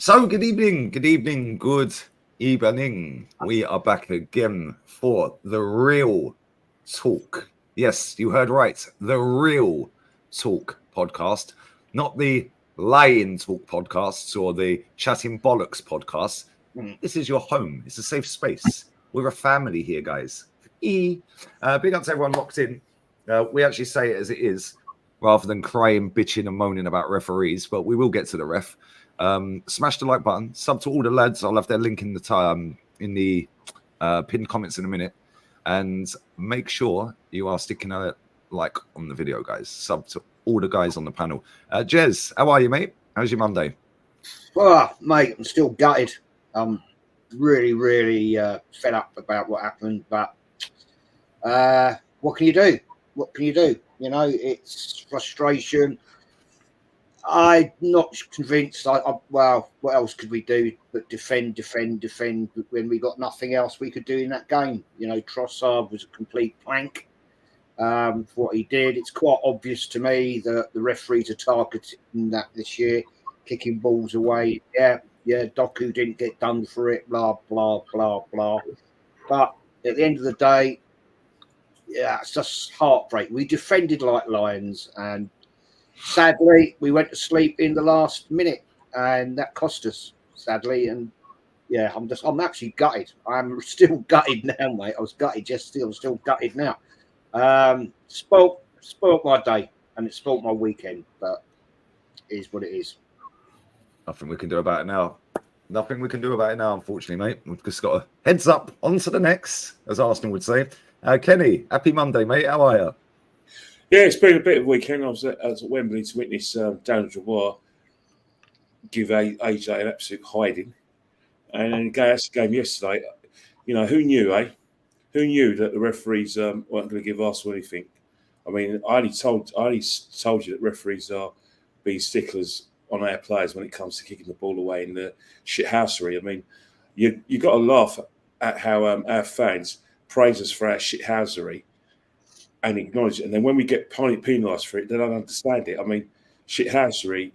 So, good evening, good Evening. We are back again for the real talk. Yes, you heard right. The real talk podcast, not the lying talk podcasts or the chatting bollocks podcasts. This is your home. It's a safe space. We're a family here, guys. Big up to everyone locked in. We actually say it as it is, rather than crying, bitching, and moaning about referees. But we will get to the ref. Smash the like button. Sub to all the lads. I'll have their link in the pinned comments in a minute. And make sure you are sticking a like on the video, guys. Sub to all the guys on the panel. Jez, how are you, mate? How's your Monday? Well, mate, I'm still gutted. I'm really fed up about what happened. But what can you do? What can you do? You know, it's frustration. I'm not convinced. Well, what else could we do but defend when we got nothing else we could do in that game? You know, Trossard was a complete plank for what he did. It's quite obvious to me that the referees are targeting that this year, kicking balls away. Yeah, Doku didn't get done for it, blah, blah, blah, blah. But at the end of the day, yeah, it's just heartbreak. We defended like lions, and sadly, we went to sleep in the last minute, and that cost us, sadly. And yeah, I'm actually gutted. I'm still gutted now, mate. I was gutted yesterday. I'm still gutted now. Spoilt my day, and it spoilt my weekend. But it is what it is. Nothing we can do about it now. Nothing we can do about it now, unfortunately, mate. We've just got a heads up, on to the next, as Arsenal would say. Kenny, happy Monday, mate. How are you? Yeah, it's been a bit of a weekend. I was at Wembley to witness Daniel Dubois give AJ an absolute hiding. And then that's the game yesterday. You know, who knew, eh? Who knew that the referees weren't going to give Arsenal anything? I mean, I only told you that referees are being sticklers on our players when it comes to kicking the ball away in the shithousery. I mean, you got to laugh at how our fans praise us for our shithousery and acknowledge it. And then when we get penalised for it, they don't understand it. I mean, shithousery,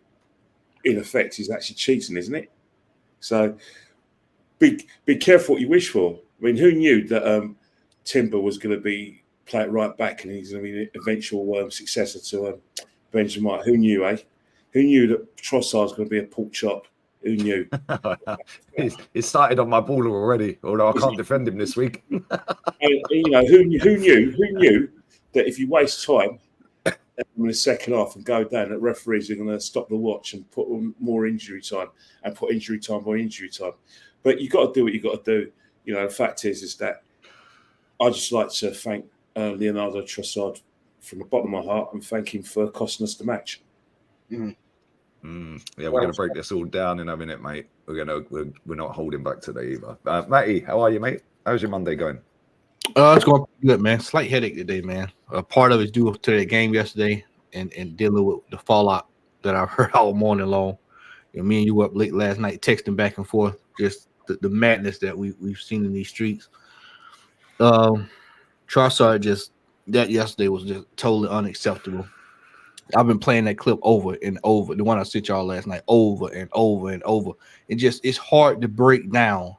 in effect, is actually cheating, isn't it? So be careful what you wish for. I mean, who knew that Timber was going to be play it right back and he's going to be the eventual successor to Benjamin White? Who knew, eh? Who knew that Trossard was going to be a pork chop? Who knew? He started on my baller already, although I can't defend him this week. And, you know, who knew that if you waste time in the second half and go down, that referees are going to stop the watch and put more injury time and put injury time by injury time. But you got to do what you got to do. You know, the fact is that I just like to thank Leonardo Trossard from the bottom of my heart and thank him for costing us the match. Yeah, we're going to break this all down in a minute, mate. We're not holding back today either. Matty, how are you, mate? How's your Monday going? It's going good, man. Slight headache today, man. Part of it's due to the game yesterday and dealing with the fallout that I've heard all morning long. You know, me and you were up late last night texting back and forth, just the madness that we've seen in these streets. Trossard that yesterday was just totally unacceptable. I've been playing that clip over and over, the one I sent y'all last night, over and over and over. It's hard to break down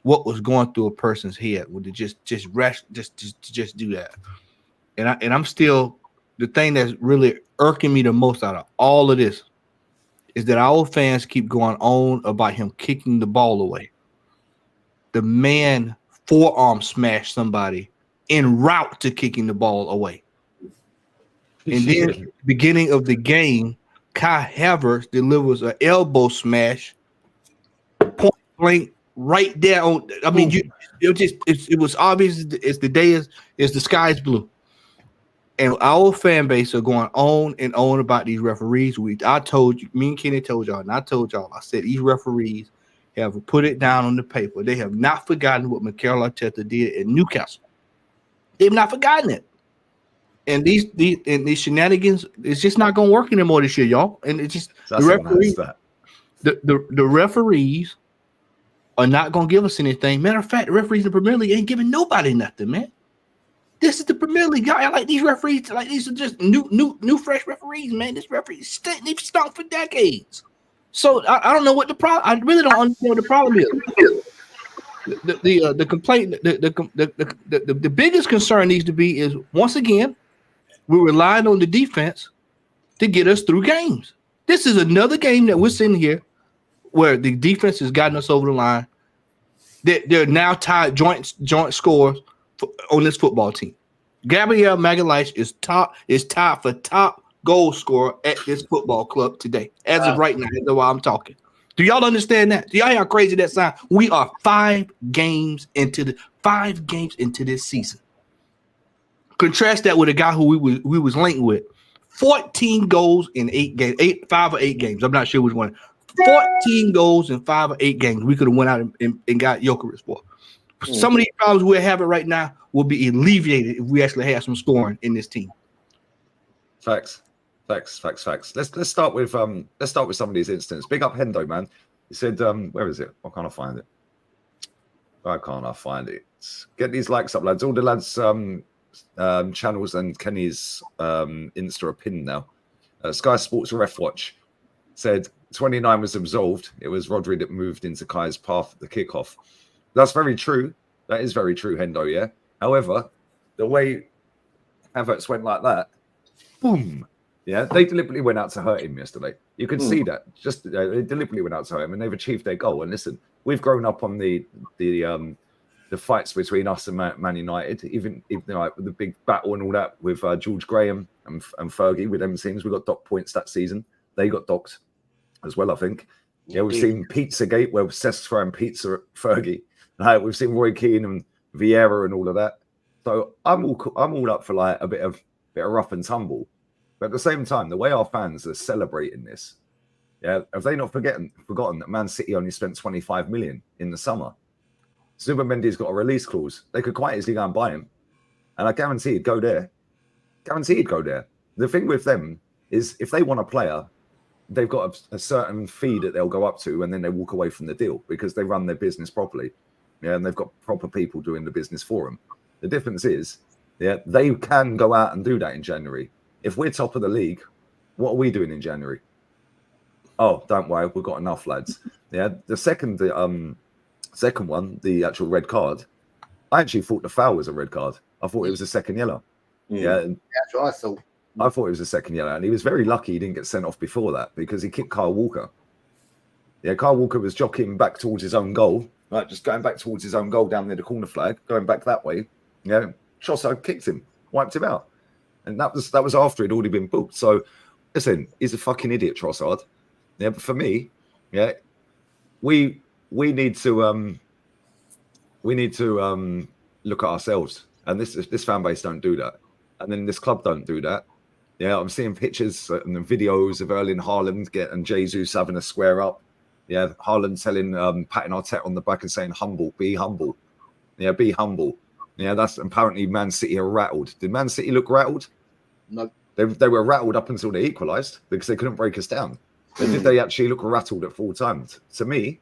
what was going through a person's head when they just do that. And I'm still, the thing that's really irking me the most out of all of this is that our fans keep going on about him kicking the ball away. The man forearm smashed somebody en route to kicking the ball away. And then beginning of the game, Kai Havertz delivers an elbow smash, point blank, right there on. I mean, it was obvious as the sky is blue, and our fan base are going on and on about these referees. I told you, me and Kenny told y'all, and I told y'all, I said these referees have put it down on the paper. They have not forgotten what Mikel Arteta did at Newcastle. They've not forgotten it. And these shenanigans, it's just not going to work anymore this year, y'all. And it's just the referees are not going to give us anything. Matter of fact, the referees in the Premier League ain't giving nobody nothing, man. This is the Premier League guy. I like these referees. Like these are just new fresh referees, man. This referees they've stunk for decades. So I don't know what the problem. I really don't understand what the problem is. the complaint, the biggest concern needs to be is once again we're relying on the defense to get us through games. This is another game that we're sitting here where the defense has gotten us over the line. They're now tied joint scores on this football team. Gabriel Magalhaes is tied for top goal scorer at this football club today. As of right now, that's why I'm talking. Do y'all understand that? Do y'all hear how crazy that sounds? We are 5 games into this season. Contrast that with a guy who we was linked with. 14 goals in 8 games, 5 or 8 games. I'm not sure which one. 14 goals in 5 or 8 games. We could have went out and got Jokeris for. Some of these problems we're having right now will be alleviated if we actually have some scoring in this team. Facts. Let's start with some of these incidents. Big up Hendo, man. He said, where is it? Why can't I find it? Get these likes up, lads. All the lads channels and Kenny's Insta are pinned now. Sky Sports Ref Watch said 29 was absolved. It was Rodri that moved into Kai's path at the kickoff. That's very true. That is very true, Hendo, yeah. However, the way Havertz went like that, boom. Yeah, they deliberately went out to hurt him yesterday. You could see that. Just they deliberately went out to hurt him, and they've achieved their goal. And listen, we've grown up on the fights between us and Man United, even like with the big battle and all that with George Graham and Fergie with them teams. We got docked points that season. They got docked as well, I think. Yeah, we've seen Pizzagate where Seth's throwing pizza at Fergie. We've seen Roy Keane and Vieira and all of that. So I'm all up for like a bit of rough and tumble. But at the same time, the way our fans are celebrating this, yeah, have they not forgotten that Man City only spent 25 million in the summer? Zubimendi's got a release clause. They could quite easily go and buy him. And I guarantee he'd go there. The thing with them is if they want a player, they've got a certain fee that they'll go up to and then they walk away from the deal because they run their business properly. Yeah, and they've got proper people doing the business for them. The difference is, yeah, they can go out and do that in January. If we're top of the league, what are we doing in January? Oh, don't worry, we've got enough, lads. Yeah, the second one, the actual red card, I actually thought the foul was a red card. I thought it was a second yellow. Yeah, that's what I thought. I thought it was a second yellow, and he was very lucky he didn't get sent off before that because he kicked Kyle Walker. Yeah, Kyle Walker was jockeying back towards his own goal, right? Just going back towards his own goal down near the corner flag, going back that way. Yeah, Trossard kicked him, wiped him out. And that was after he'd already been booked. So, listen, he's a fucking idiot, Trossard. Yeah, but for me, yeah, we need to look at ourselves. And this fan base don't do that. And then this club don't do that. Yeah, I'm seeing pictures and videos of Erling Haaland and Jesus having a square up. Yeah, Haaland patting Arteta on the back and saying, humble, be humble. Yeah, be humble. Yeah, that's apparently Man City are rattled. Did Man City look rattled? No. They were rattled up until they equalised because they couldn't break us down. But did they actually look rattled at full time? To me,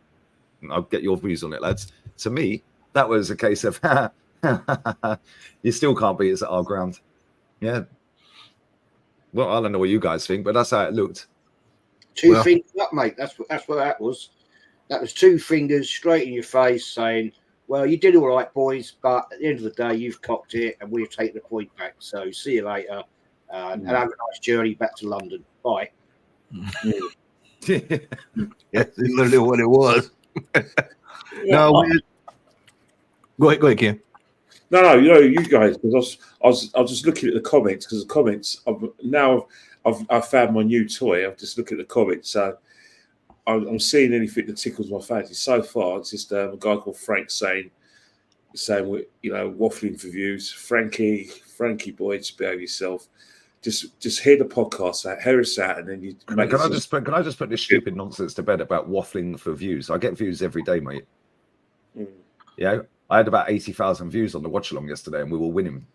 I'll get your views on it, lads. To me, that was a case of you still can't beat us at our ground. Yeah. Well, I don't know what you guys think, but that's how it looked. Two fingers up, mate. That's what that was. That was 2 fingers straight in your face saying, well, you did all right, boys, but at the end of the day, you've cocked it and we'll take the point back. So see you later and have a nice journey back to London. Bye. That's literally what it was. No, go ahead, Ken. No, you guys, because I was just looking at the comments because the comments. I've found my new toy. I've just looked at the comments, so I'm seeing anything that tickles my fancy. So far, it's just a guy called Frank saying, waffling for views. Frankie boy, just behave yourself. Just hear the podcast out, hear us out, and then you. Can I just put this stupid nonsense to bed about waffling for views? I get views every day, mate. Yeah, I had about 80,000 views on the watch along yesterday, and we were winning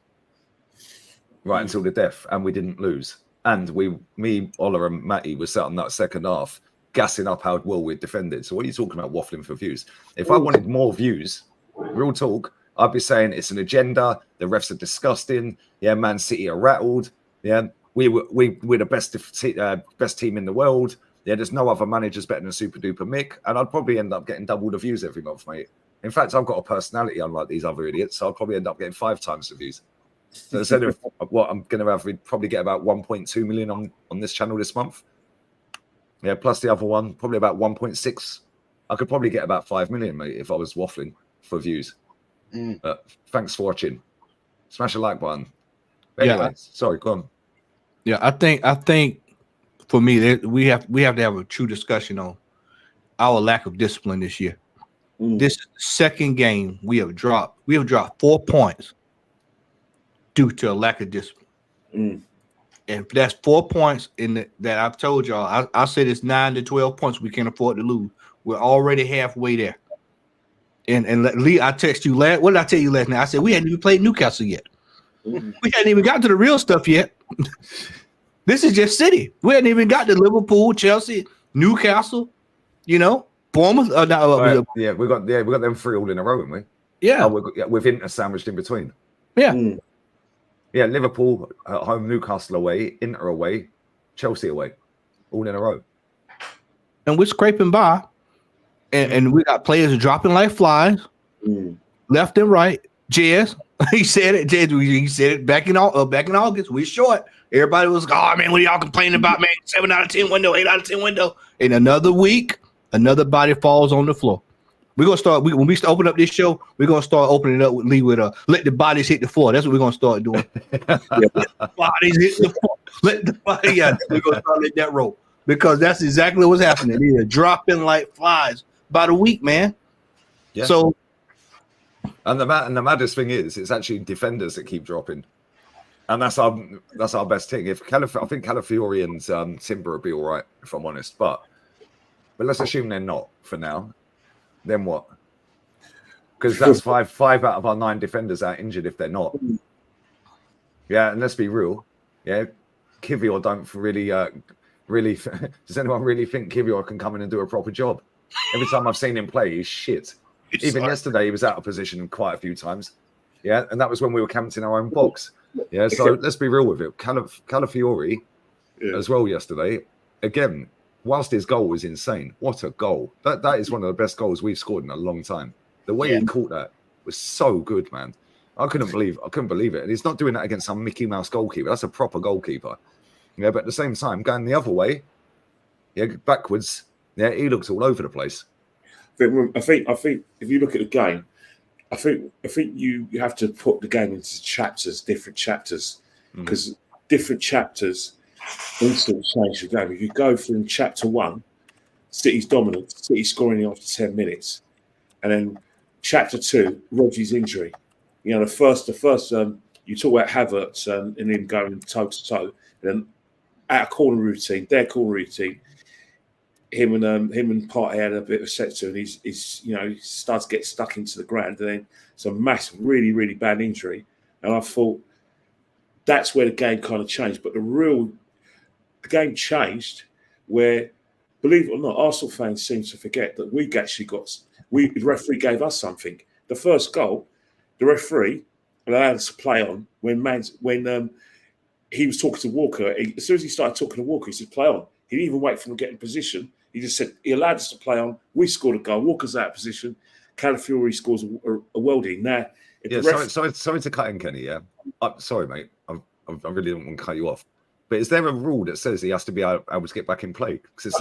right until the death, and we didn't lose. And me, Ola, and Matty were sat on that second half, gassing up how well we'd defended. So what are you talking about waffling for views? If I wanted more views, real talk, I'd be saying it's an agenda. The refs are disgusting. Yeah, Man City are rattled. Yeah, we're the best team in the world. Yeah, there's no other managers better than Super Duper Mick, and I'd probably end up getting double the views every month, mate. In fact, I've got a personality unlike these other idiots, so I'll probably end up getting 5 times the views. So instead of what I'm going to have, we'd probably get about 1.2 million on this channel this month. Yeah, plus the other one, probably about 1.6. I could probably get about 5 million, mate, if I was waffling for views. But thanks for watching. Smash a like button. Anyway, sorry, go on. Yeah, I think for me, we have to have a true discussion on our lack of discipline this year. This is the second game we have dropped. We have dropped 4 points due to a lack of discipline. And that's 4 points that I've told y'all. I said it's 9 to 12 points we can't afford to lose. We're already halfway there. And Lee, I text you last. What did I tell you last night? I said we hadn't even played Newcastle yet. We hadn't even got to the real stuff yet. This is just City. We hadn't even got to Liverpool, Chelsea, Newcastle. Bournemouth. Yeah, we got them 3 all in a row, haven't we? Yeah, with Inter sandwiched in between. Yeah. Yeah, Liverpool at home, Newcastle away, Inter away, Chelsea away, all in a row. And we're scraping by, and we got players dropping like flies, left and right. Jez, he said it. He said it back in August. We're short. Everybody was, oh man, what are y'all complaining about, man? 7 out of 10 window, 8 out of 10 window. In another week, another body falls on the floor. We're gonna start. When we open up this show, we're gonna start opening it up with Lee with let the bodies hit the floor. That's what we're gonna start doing. Let the bodies hit the floor. Let the body. Yeah, we're gonna start letting that roll because that's exactly what's happening. They're dropping like flies by the week, man. Yeah. So, and the maddest thing is, it's actually defenders that keep dropping, and that's our best thing. I think Calafiori and Timber will be all right, if I'm honest, but let's assume they're not for now. Then what? Because that's five out of our 9 defenders out injured if they're not. Yeah, and let's be real. Yeah, Kivior don't really. Does anyone really think Kivior can come in and do a proper job? Every time I've seen him play, he's shit. Even yesterday, he was out of position quite a few times. Yeah, and that was when we were camped in our own box. Yeah, so let's be real with it. Calafiori as well yesterday. Again, whilst his goal was insane, what a goal. That is one of the best goals we've scored in a long time. The way he caught that was so good, man. I couldn't believe it. And he's not doing that against some Mickey Mouse goalkeeper. That's a proper goalkeeper. Yeah, but at the same time, going the other way, backwards, he looks all over the place. I think if you look at the game, I think you have to put the game into chapters, different chapters, because different chapters instantly change the game. If you go from chapter 1, City's dominant, City scoring after 10 minutes, and then chapter 2, Rodri's injury. The first you talk about Havertz and him going toe to toe, and then out of corner routine, their corner routine. Him and Partey had a bit of set to, and he starts to get stuck into the ground, and then it's a massive, really, really bad injury. And I thought that's where the game kind of changed. But the game changed where, believe it or not, Arsenal fans seem to forget that the referee gave us something. The first goal, the referee allowed us to play on when he was talking to Walker. As soon as he started talking to Walker, he said, play on. He didn't even wait for him to get in position. He just said he allowed us to play on. We scored a goal. Walker's out of position. Calafiori scores a worldie. Now, sorry to cut in, Kenny. Yeah, sorry, mate. I really don't want to cut you off. But is there a rule that says he has to be able to get back in play? Because it's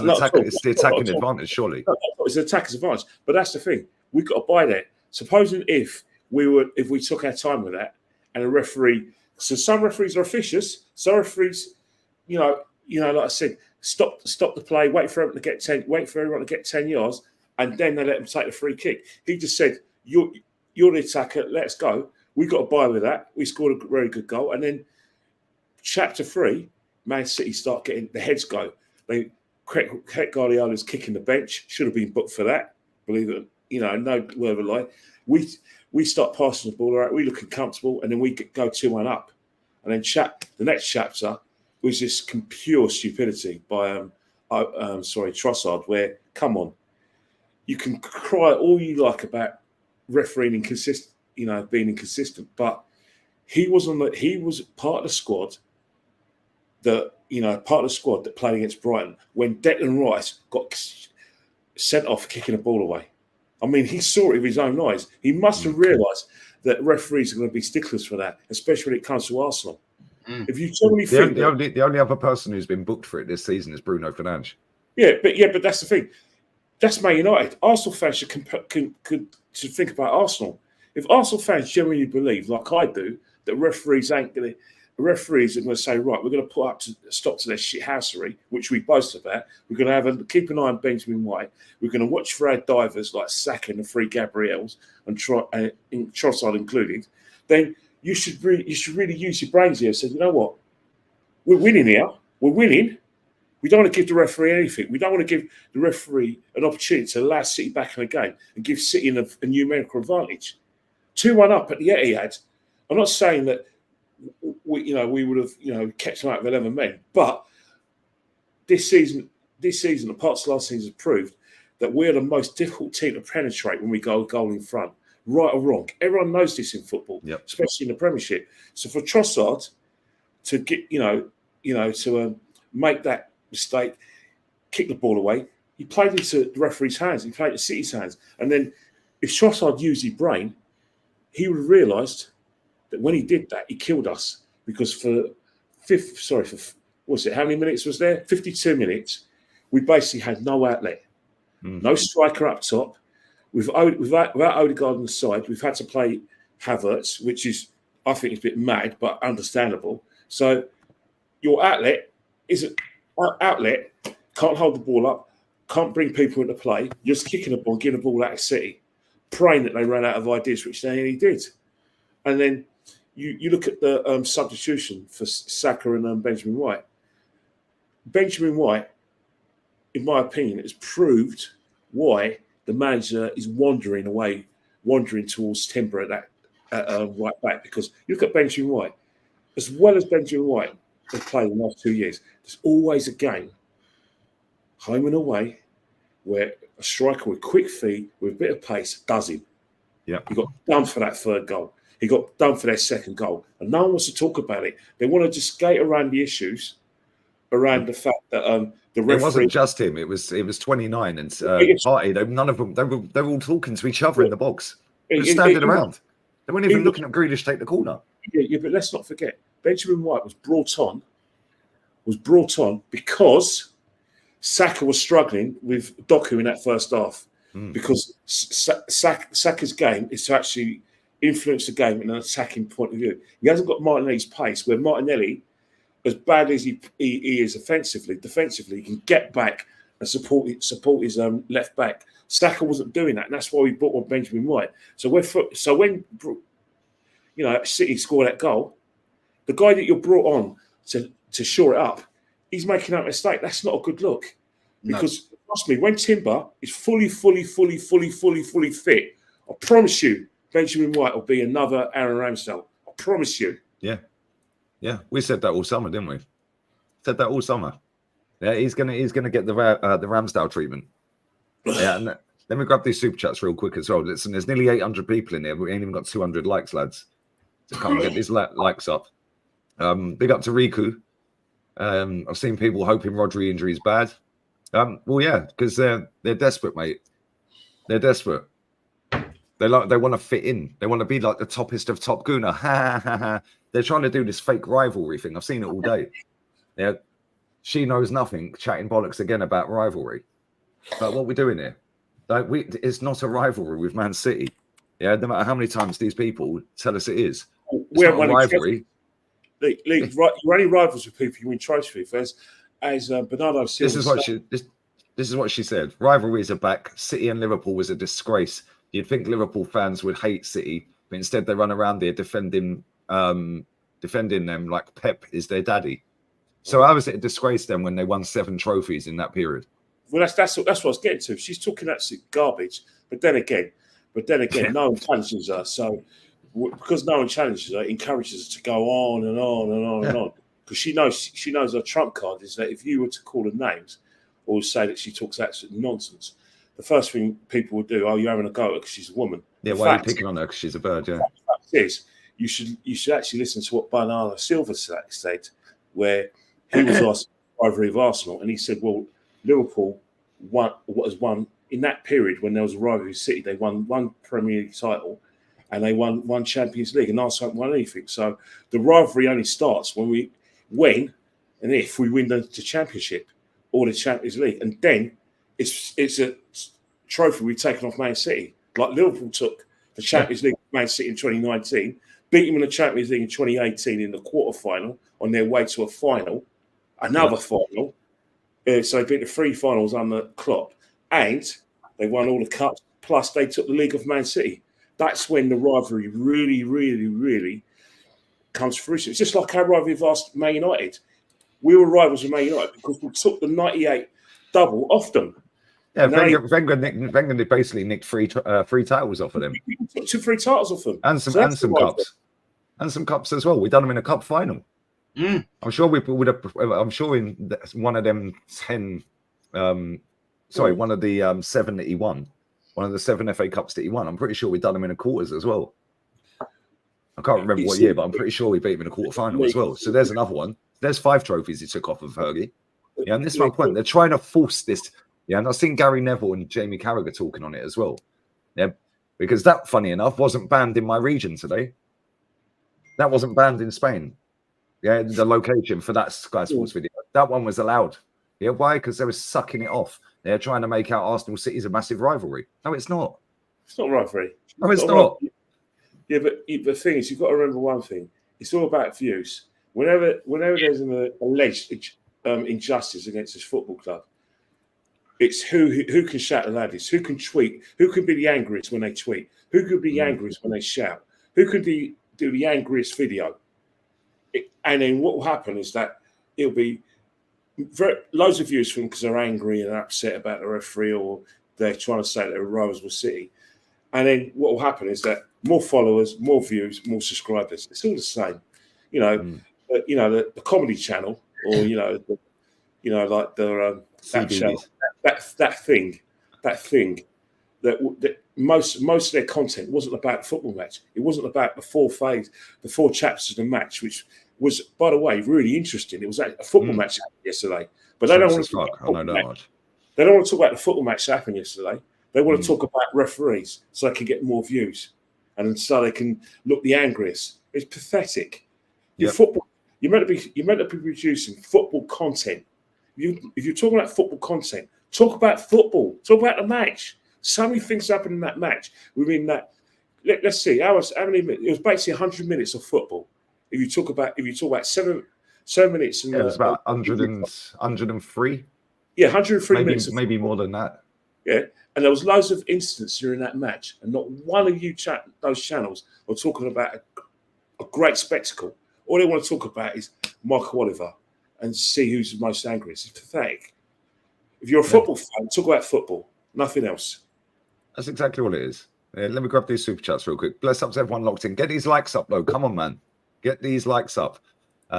the attacking advantage, surely. It's an attacker's advantage. But that's the thing. We've got to buy that. Supposing if we took our time with that, and a referee. So some referees are officious. Some referees, like I said, stop the play, wait for everyone to get 10 yards, and then they let them take the free kick. He just said, "You're the attacker. Let's go." We got to buy with that. We scored a very good goal, and then chapter 3, Man City start getting the heads go. Guardiola's kicking the bench, should have been booked for that. Believe it, no word of a lie. We start passing the ball, all right, we looking comfortable, and then we go 2-1 up. And then the next chapter was this pure stupidity by Trossard, where, come on, you can cry all you like about refereeing being inconsistent, but he was part of the squad that played against Brighton when Declan Rice got sent off kicking a ball away. I mean, he saw it with his own eyes. He must have realised that referees are going to be sticklers for that, especially when it comes to Arsenal. If you generally think the only other person who's been booked for it this season is Bruno Fernandes. But that's the thing. That's Man United. Arsenal fans should think about Arsenal. If Arsenal fans genuinely believe, like I do, that referees are going to say, right, we're going to put up to stop to their shithousery, which we boast about. We're going to keep an eye on Benjamin White. We're going to watch for our divers like Saka and the three Gabriels and Trossard included. Then you should really use your brains here and say, you know what? We're winning here. We're winning. We don't want to give the referee anything. We don't want to give the referee an opportunity to allow City back in the game and give City a numerical advantage. 2-1 up at the Etihad. I'm not saying that we would have kept them out of 11 men, but this season, the parts of last season has proved that we're the most difficult team to penetrate when we go goal in front, right or wrong. Everyone knows this in football, especially in the Premiership. So for Trossard to get to make that mistake, kick the ball away, he played into the referee's hands. He played into City's hands, and then if Trossard used his brain, he would have realised that when he did that, he killed us, because for how many minutes was there? 52 minutes. We basically had no outlet, no striker up top. Without Odegaard on the side, we've had to play Havertz, which is, I think, is a bit mad, but understandable. So your outlet can't hold the ball up, can't bring people into play. You're just kicking the ball, getting the ball out of City, praying that they ran out of ideas, which they only did. And then you look at the substitution for Saka and Benjamin White. Benjamin White, in my opinion, has proved why the manager is wandering towards Timber at right back. Because you look at Benjamin White, as well as Benjamin White has played in the last 2 years, there's always a game, home and away, where a striker with quick feet, with a bit of pace, does him. Yeah. He got done for that third goal. He got done for their second goal. And no one wants to talk about it. They want to just skate around the issues, around the fact that the referee... It wasn't just him. It was 29 and Party. None of them. They were all talking to each other in the box. They were standing around. They weren't even looking at Grealish take the corner. Yeah, but let's not forget, Benjamin White was brought on because Saka was struggling with Doku in that first half. Because Saka's game is to actually influence the game in an attacking point of view. He hasn't got Martinelli's pace, where Martinelli, as bad as he is defensively, he can get back and support his left back. Saka wasn't doing that, and that's why we brought on Benjamin White. So when City score that goal, the guy that you're brought on to shore it up, he's making that mistake. That's not a good look. Because trust me, when Timber is fully fit, I promise you, Benjamin White will be another Aaron Ramsdale. I promise you. Yeah. We said that all summer, didn't we? Said that all summer. Yeah, he's gonna get the Ramsdale treatment. Yeah, and let me grab these super chats real quick as well. Listen, there's nearly 800 people in here. We ain't even got 200 likes, lads. So come and get these likes up. Big up to Riku. I've seen people hoping Rodri injury is bad. Well, yeah, because they're desperate, mate. They're desperate. They want to fit in. They want to be like the toppest of Top Gooner. They're trying to do this fake rivalry thing. I've seen it all day. Yeah, she knows nothing, chatting bollocks again about rivalry. But what we're doing here, it's not a rivalry with Man City. Yeah, no matter how many times these people tell us it is. We're not a rivalry. You're only rivals with people you win trophies with. As Bernardo Silva this is what she said. Rivalries are back. City and Liverpool was a disgrace. You'd think Liverpool fans would hate City, but instead they run around there defending them like Pep is their daddy. So how was it a disgrace then when they won 7 trophies in that period? Well, that's what I was getting to. She's talking absolute garbage. But then again, no one challenges her. So because no one challenges her, it encourages her to go on and on and on and on. Because she knows her trump card is that if you were to call her names or say that she talks absolute nonsense, the first thing people would do, you're having a go at her because she's a woman. Yeah, why are you picking on her? Because she's a bird, yeah. The fact is, you should actually listen to what Bernardo Silva said, where he was asked rivalry of Arsenal, and he said, well, Liverpool has won in that period when there was a rivalry City, they won one Premier League title and they won one Champions League, and Arsenal haven't won anything. So the rivalry only starts when and if we win the Championship or the Champions League, and then it's a trophy we've taken off Man City. Like Liverpool took the Champions League Man City in 2019, beat them in the Champions League in 2018 in the quarterfinal on their way to a final, another final. So they beat the 3 finals under Klopp, and they won all the cups. Plus, they took the league of Man City. That's when the rivalry really, really, really comes to fruition. It's just like our rivalry with Man United. We were rivals with Man United because we took the 98 double off them. Yeah, Wenger basically nicked three titles off of them. We took 2 free titles off them. And some cups. And some cups as well. We done them in a cup final. I'm sure we would have. I'm sure in one of them 10. One of the 7 that he won. One of the 7 FA Cups that he won. I'm pretty sure we done them in a quarters as well. I can't remember what year, but I'm pretty sure we beat him in a quarter final as well. So there's another one. There's 5 trophies he took off of Fergie. Yeah, and this is my point. They're trying to force this. Yeah, and I've seen Gary Neville and Jamie Carragher talking on it as well. Yeah, because that, funny enough, wasn't banned in my region today. That wasn't banned in Spain. Yeah, the location for that Sky Sports video. That one was allowed. Yeah, why? Because they were sucking it off. They're trying to make out Arsenal City's a massive rivalry. No, it's not. It's not rivalry. No, it's not. Yeah, but the thing is, you've got to remember one thing. It's all about views. Whenever there's an alleged injustice against this football club, it's who can shout the loudest, who can tweet, who can be the angriest when they tweet, who can be the angriest when they shout, who can do the angriest video. And then what will happen is that it'll be loads of views from because they're angry and upset about the referee, or they're trying to say that they're rivals with City. And then what will happen is that more followers, more views, more subscribers. It's all the same. The comedy channel, or like the that channel, that thing that most of their content wasn't about the football match. It wasn't about the 4 chapters of the match, which was, by the way, really interesting. It was a football match yesterday, but they don't want to talk about They don't want to talk about the football match that happened yesterday. They want to talk about referees so they can get more views, and so they can look the angriest. It's pathetic. Football. You're meant to be producing football content. If you're talking about football content, talk about football. Talk about the match. So many things happened in that match. Within that, let's see, how many minutes? It was basically 100 minutes of football. If you talk about 7 minutes, and it was about 103. Yeah, 103 minutes. Maybe more than that. Yeah, and there was loads of incidents during that match, and not one of those channels were talking about a great spectacle. All they want to talk about is Michael Oliver and see who's the most angry. It's pathetic. If you're a football fan, talk about football, nothing else. That's exactly what it is. Let me grab these super chats real quick. Bless up to everyone locked in. Get these likes up, though. Come on, man. Get these likes up.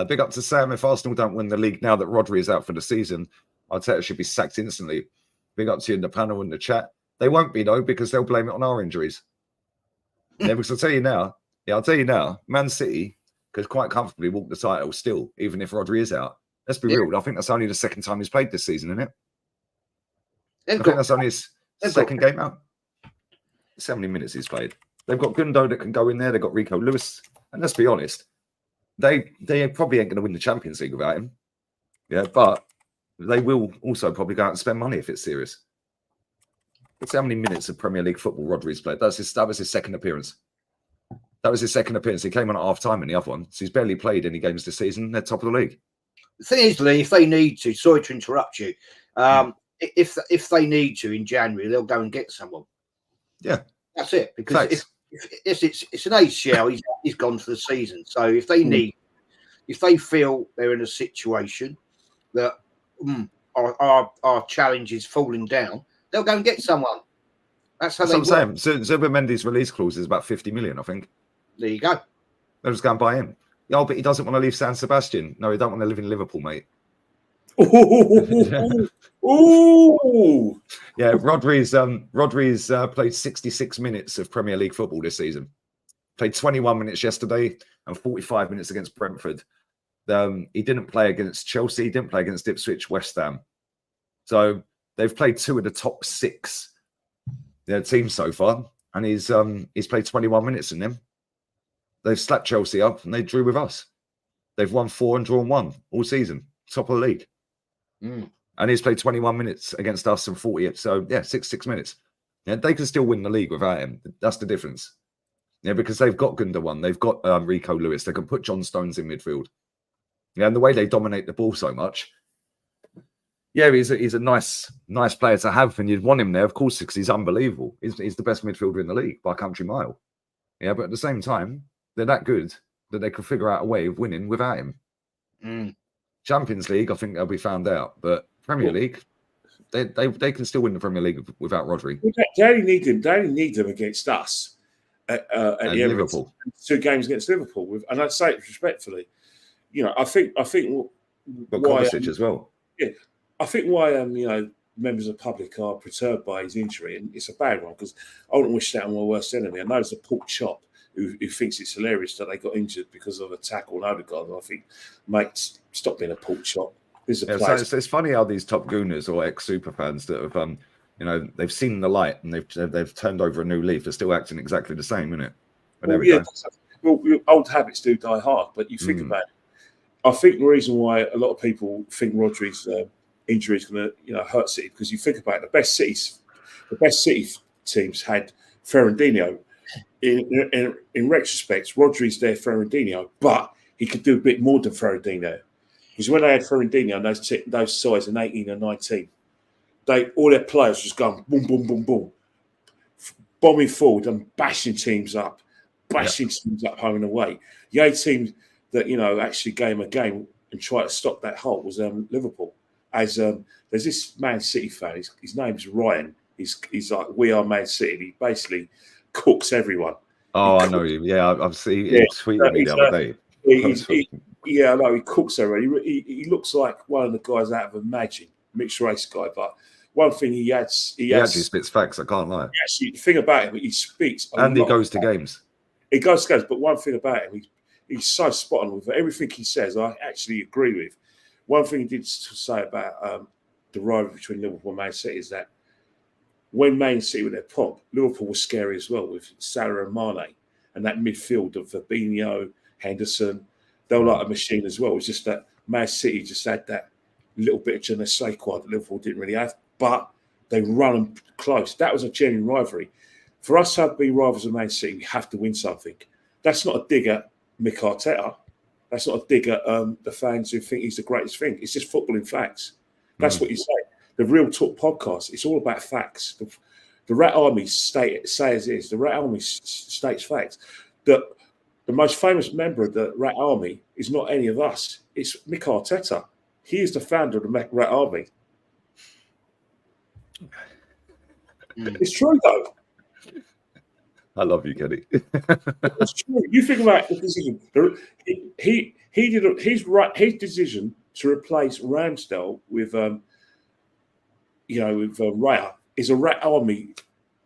Big up to Sam. If Arsenal don't win the league now that Rodri is out for the season, I'd say it should be sacked instantly. Big up to you in the panel and the chat. They won't be, though, because they'll blame it on our injuries. Yeah, because I'll tell you now, Man City could quite comfortably walk the title still, even if Rodri is out. Let's be real. I think that's only the second time he's played this season, isn't it? I think that's only his second game out. That's how many minutes he's played. They've got Gundo that can go in there. They've got Rico Lewis. And let's be honest, they probably ain't going to win the Champions League without him. Yeah, but they will also probably go out and spend money if it's serious. That's how many minutes of Premier League football Rodri's played. That was his second appearance. He came on at half-time in the other one. So he's barely played any games this season. They're top of the league. The thing is, Lee, if they need to, sorry to interrupt you, if they need to in January, they'll go and get someone. Yeah. That's it. Because if it's an ACL, he's gone for the season. So if they feel they're in a situation that our challenge is falling down, they'll go and get someone. That's what I'm saying. So Zubimendi's release clause is about 50 million, I think. There you go. They'll just go and buy him. Oh, but he doesn't want to leave San Sebastian. No, he don't want to live in Liverpool, mate. Ooh. Yeah, Rodri's played 66 minutes of Premier League football this season. Played 21 minutes yesterday and 45 minutes against Brentford. He didn't play against Chelsea. He didn't play against Ipswich, West Ham. So they've played 2 of the top 6 their team so far, and he's played 21 minutes in them. They've slapped Chelsea up and they drew with us. They've won 4 and drawn 1 all season, top of the league. And he's played 21 minutes against us and 40. So yeah, 6 minutes. Yeah, they can still win the league without him. That's the difference. Yeah, because they've got Gundogan, they've got Rico Lewis, they can put John Stones in midfield. Yeah, and the way they dominate the ball so much. Yeah, he's a nice player to have, and you'd want him there, of course, because he's unbelievable. He's the best midfielder in the league by a country mile. Yeah, but at the same time, they're that good that they can figure out a way of winning without him. Champions League, I think they'll be found out, but Premier League, they can still win the Premier League without Rodri. They only need them. They only need them against us at the Liverpool. 2 games against Liverpool, and I'd say it respectfully. You know, I think But Kovacic as well. Yeah, I think why members of the public are perturbed by his injury, and it's a bad one because I wouldn't wish that on my worst enemy. I know there's a pork chop who thinks it's hilarious that they got injured because of a tackle and Odegaard. I think, mate, stop being a pork chop. So it's funny how these top gooners or ex-super fans that have, they've seen the light and they've turned over a new leaf are still acting exactly the same, isn't it? Well, old habits do die hard, but you think about it. I think the reason why a lot of people think Rodri's injury is going to, hurt City, because you think about it, the best City teams had Fernandinho. In retrospect, Rodri's their Fernandinho, but he could do a bit more than Fernandinho. Because when they had Fernandinho and those sides in 18 and 19, all their players just going boom, boom, boom, boom, bombing forward and bashing teams up home and away. The 8 teams that actually gave him a game and tried to stop that hole was Liverpool. There's this Man City fan. His name's Ryan. He's like, we are Man City. He basically cooks everyone. Oh, I know him. Yeah, I've seen him tweeting me the other day. I know he cooks everyone. He looks like one of the guys out of Imagine, mixed race guy. But one thing he actually spits facts. I can't lie. The thing about him, he speaks, and he goes to games. He goes to games. But one thing about him, he's so spot on with everything he says. I actually agree with. One thing he did say about the rivalry between Liverpool and Man City is that when Man City were their pomp, Liverpool was scary as well with Salah and Mane and that midfield of Fabinho, Henderson. They were like a machine as well. It's just that Man City just had that little bit of je ne sais quoi that Liverpool didn't really have, but they run them close. That was a genuine rivalry. For us to be rivals of Man City, we have to win something. That's not a dig at Mick Arteta. That's not a dig at the fans who think he's the greatest thing. It's just footballing facts. That's what you say. The Real Talk podcast, it's all about facts. The Rat Army say as is. The Rat Army states facts. The most famous member of the Rat Army is not any of us. It's Mick Arteta. He is the founder of the Rat Army. It's true, though. I love you, Kenny. It's true. You think about the decision. He did his decision to replace Ramsdale with Raya is a Rat Army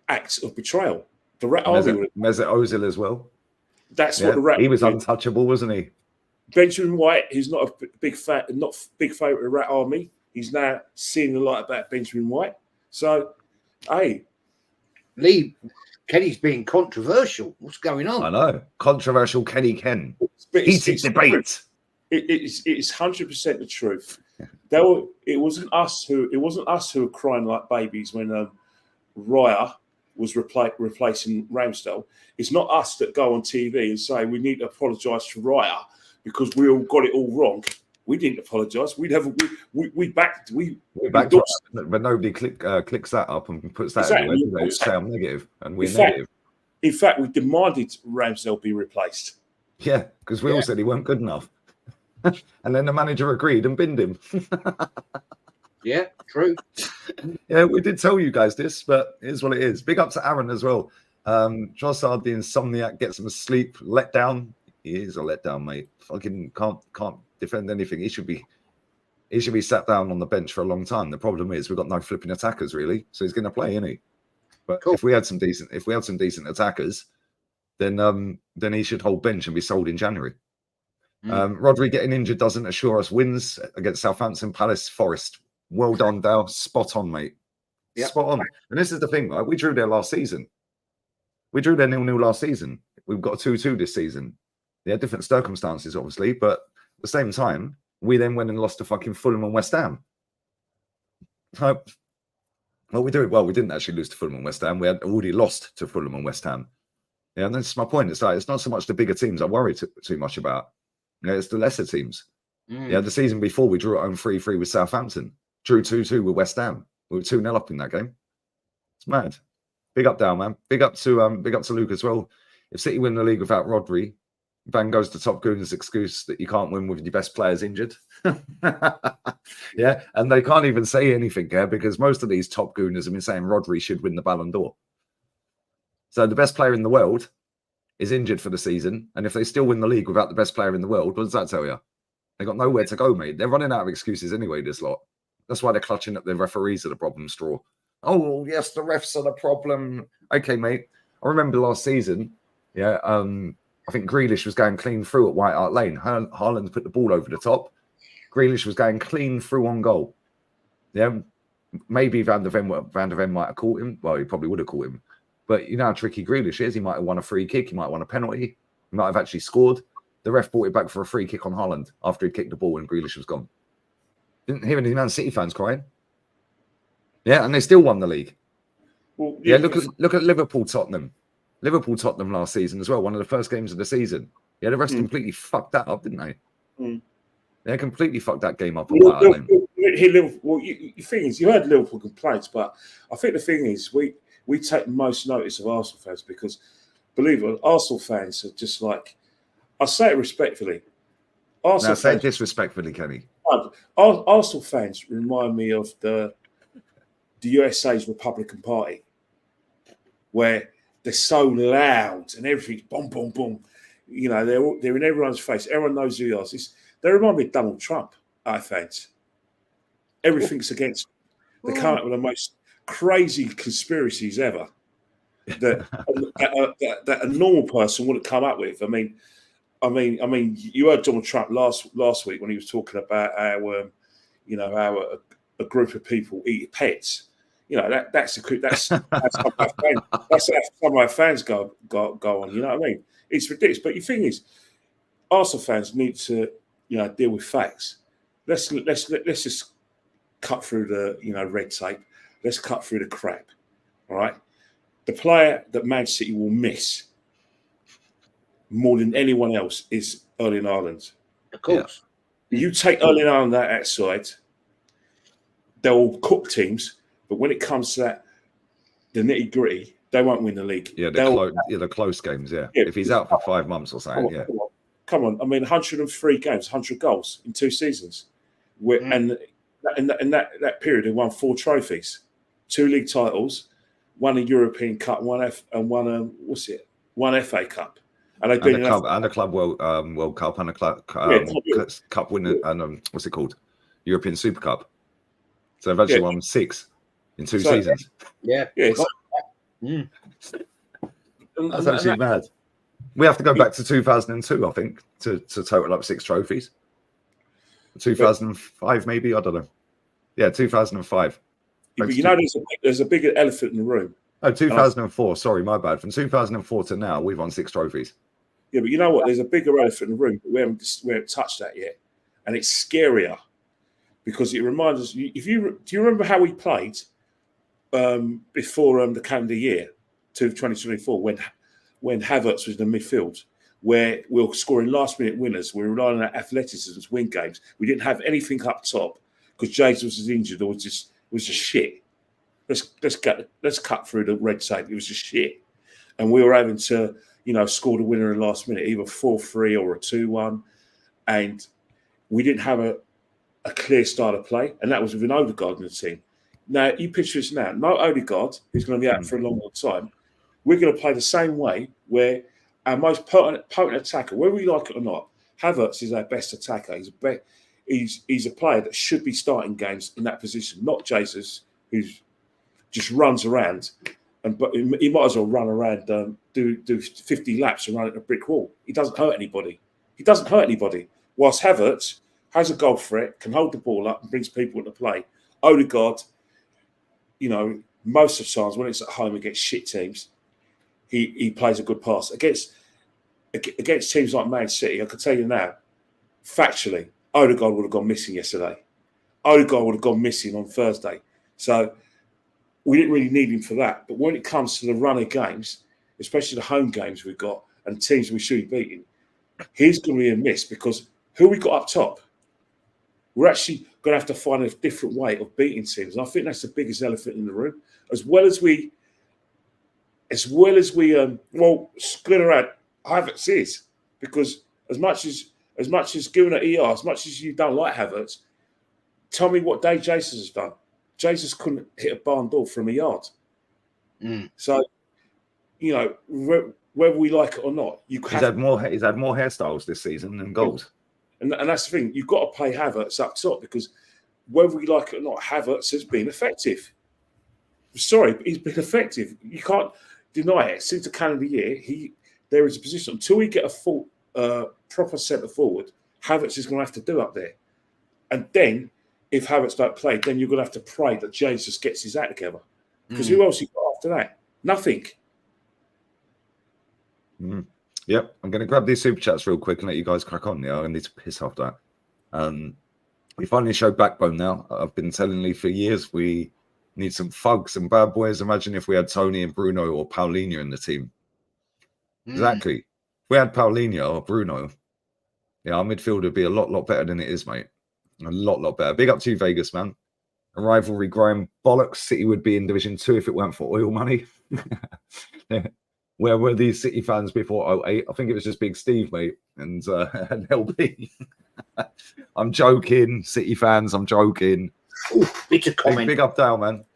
act of betrayal. The Rat Army, Mesut Ozil as well. That's what the Rat. He was untouchable, wasn't he? Benjamin White, who's not a big favourite of the Rat Army. He's now seeing the light about Benjamin White. So, hey, Lee, Kenny's being controversial. What's going on? I know, controversial Kenny Ken. Heated debate. It's 100% the truth. It wasn't us who were crying like babies when Raya was replacing Ramsdale. It's not us that go on TV and say we need to apologise to Raya because we all got it all wrong. We didn't apologise. We backed it, but nobody clicks that up and puts that anywhere. They say I'm negative and we're negative. In fact, we demanded Ramsdale be replaced. Yeah, because we all said he weren't good enough. And then the manager agreed and binned him. Yeah, true. Yeah, we did tell you guys this, but here's what it is. Big up to Aaron as well. Trossard, the insomniac, gets him asleep. Let down. He is a letdown, mate. Fucking can't defend anything. He should be sat down on the bench for a long time. The problem is we've got no flipping attackers really, so he's going to play, isn't he? But if we had some decent attackers, then he should hold bench and be sold in January. Rodri getting injured doesn't assure us wins against Southampton, Palace, Forest. Well done, Dale. Spot on, mate. Yep. Spot on. And this is the thing, right? We drew there last season. We drew there 0-0 last season. We've got a 2-2 this season. Yeah, different circumstances, obviously, but at the same time, we then went and lost to fucking Fulham and West Ham. So, well, we did. Well, we didn't actually lose to Fulham and West Ham. We had already lost to Fulham and West Ham. Yeah, and that's my point. It's like it's not so much the bigger teams I worry too much about. You know, it's the lesser teams. Yeah, the season before we drew at home 3-3 with Southampton, drew 2-2 with West Ham. We were 2-0 up in that game. It's mad. Big up, Down, man. Big up to Luke as well. If City win the league without Rodri, Van goes to Top Gooners' excuse that you can't win with your best players injured. Yeah, and they can't even say anything here because most of these Top Gooners have been saying Rodri should win the Ballon d'Or. So the best player in the world is injured for the season, and if they still win the league without the best player in the world, what does that tell you? They got nowhere to go, mate. They're running out of excuses anyway, this lot. That's why they're clutching at the referees are the problem straw. Oh, yes, the refs are the problem. Okay, mate. I remember last season, yeah, I think Grealish was going clean through at White Hart Lane. Haaland put the ball over the top. Grealish was going clean through on goal. Yeah, maybe Van der Ven might have caught him. Well, he probably would have caught him. But you know how tricky Grealish is. He might have won a free kick. He might have won a penalty. He might have actually scored. The ref brought it back for a free kick on Haaland after he kicked the ball and Grealish was gone. Didn't hear any Man City fans crying. Yeah, and they still won the league. Well, yeah, look at Liverpool Tottenham. Liverpool Tottenham last season as well. One of the first games of the season. Yeah, the rest completely fucked that up, didn't they? They completely fucked that game up. Well, the thing is, you heard Liverpool complaints, but I think the thing is, we take most notice of Arsenal fans because, believe it, Arsenal fans are just like, I say it respectfully. Arsenal say it disrespectfully, Kenny. Arsenal fans remind me of the USA's Republican Party, where they're so loud and everything's boom, boom, boom. You know, they're in everyone's face. Everyone knows who they are. They remind me of Donald Trump, our fans. Everything's against. They come up with the most crazy conspiracies ever that a normal person wouldn't come up with. I mean, you heard Donald Trump last week when he was talking about how a group of people eat pets. You know, that's some of our fans go on. You know what I mean? It's ridiculous. But the thing is, Arsenal fans need to, deal with facts. Let's just cut through the red tape. Let's cut through the crap. All right. The player that Man City will miss more than anyone else is Erling Haaland. Of course. Yeah. You take Erling Haaland outside, they'll cook teams, but when it comes to that, the nitty gritty, they won't win the league. Yeah, the close games. Yeah. If he's out for 5 months or something. Come on. I mean, 103 games, 100 goals in 2 seasons, and in that period, they won 4 trophies, 2 league titles, won a European Cup, one FA Cup. And a club World Cup and a cup winner and what's it called? European Super Cup. So they've actually won 6 in 2 seasons. Yeah. That's actually mad. We have to go back to 2002, I think, to total up 6 trophies. 2005, maybe, I don't know. Yeah, 2005. But there's a bigger elephant in the room. Oh, 2004. Sorry, my bad. From 2004 to now, we've won 6 trophies. Yeah, but you know what? There's a bigger elephant in the room, but we haven't touched that yet, and it's scarier because it reminds us. Do you remember how we played before the calendar year to 2024 when Havertz was in the midfield, where we were scoring last-minute winners, we were relying on our athleticism to win games. We didn't have anything up top because Jesus was injured or was just shit. Let's cut through the red tape. It was just shit, and we were having to, score the winner in the last minute, either 4-3 or a 2-1, and we didn't have a clear style of play, and that was with an Odegaard in the team. Now you picture this now. No Odegaard, who's going to be out for a long time. We're going to play the same way, where our most potent attacker, whether we like it or not, Havertz is our best attacker. He's a player that should be starting games in that position, not Jesus, who's just runs around, but he might as well run around, do 50 laps and run at a brick wall. He doesn't hurt anybody. Whilst Havertz has a goal threat, can hold the ball up and brings people into play. Odegaard, most of the times when it's at home against shit teams, he plays a good pass. Against teams like Man City, I can tell you now, factually, Odegaard would have gone missing yesterday. Odegaard would have gone missing on Thursday. So we didn't really need him for that. But when it comes to the run of games, especially the home games we've got and teams we should be beating, he's going to be a miss because who we got up top? We're actually going to have to find a different way of beating teams. And I think that's the biggest elephant in the room. As well as we split around Havertz is, because as much as giving an ER, as much as you don't like Havertz, tell me what Dave Jesus has done. Jesus couldn't hit a barn door from a yard. So, you know, whether we like it or not, he's had more hairstyles this season than goals. And that's the thing. You've got to play Havertz up top because whether we like it or not, Havertz has been effective. Sorry, he's been effective. You can't deny it. Since the calendar year, there is a position until we get a full proper centre forward, Havertz is going to have to do up there. And then, if Havertz don't play, then you're going to have to pray that Jesus gets his act together. Because who else you got after that? Nothing. Yep, I'm going to grab these super chats real quick and let you guys crack on. Yeah, I need to piss off that. We finally showed backbone now. I've been telling Lee for years we need some thugs and bad boys. Imagine if we had Tony and Bruno or Paulinho in the team. Exactly. If we had Paulinho or Bruno, yeah, our midfield would be a lot better than it is, mate. A lot better. Big up to you, Vegas, man. A rivalry growing bollocks. City would be in Division 2 if it weren't for oil money. Where were these City fans before 08? I think it was just Big Steve, mate, and LB. I'm joking, City fans. I'm joking. Ooh, bitter comment. Big up, Dale, man.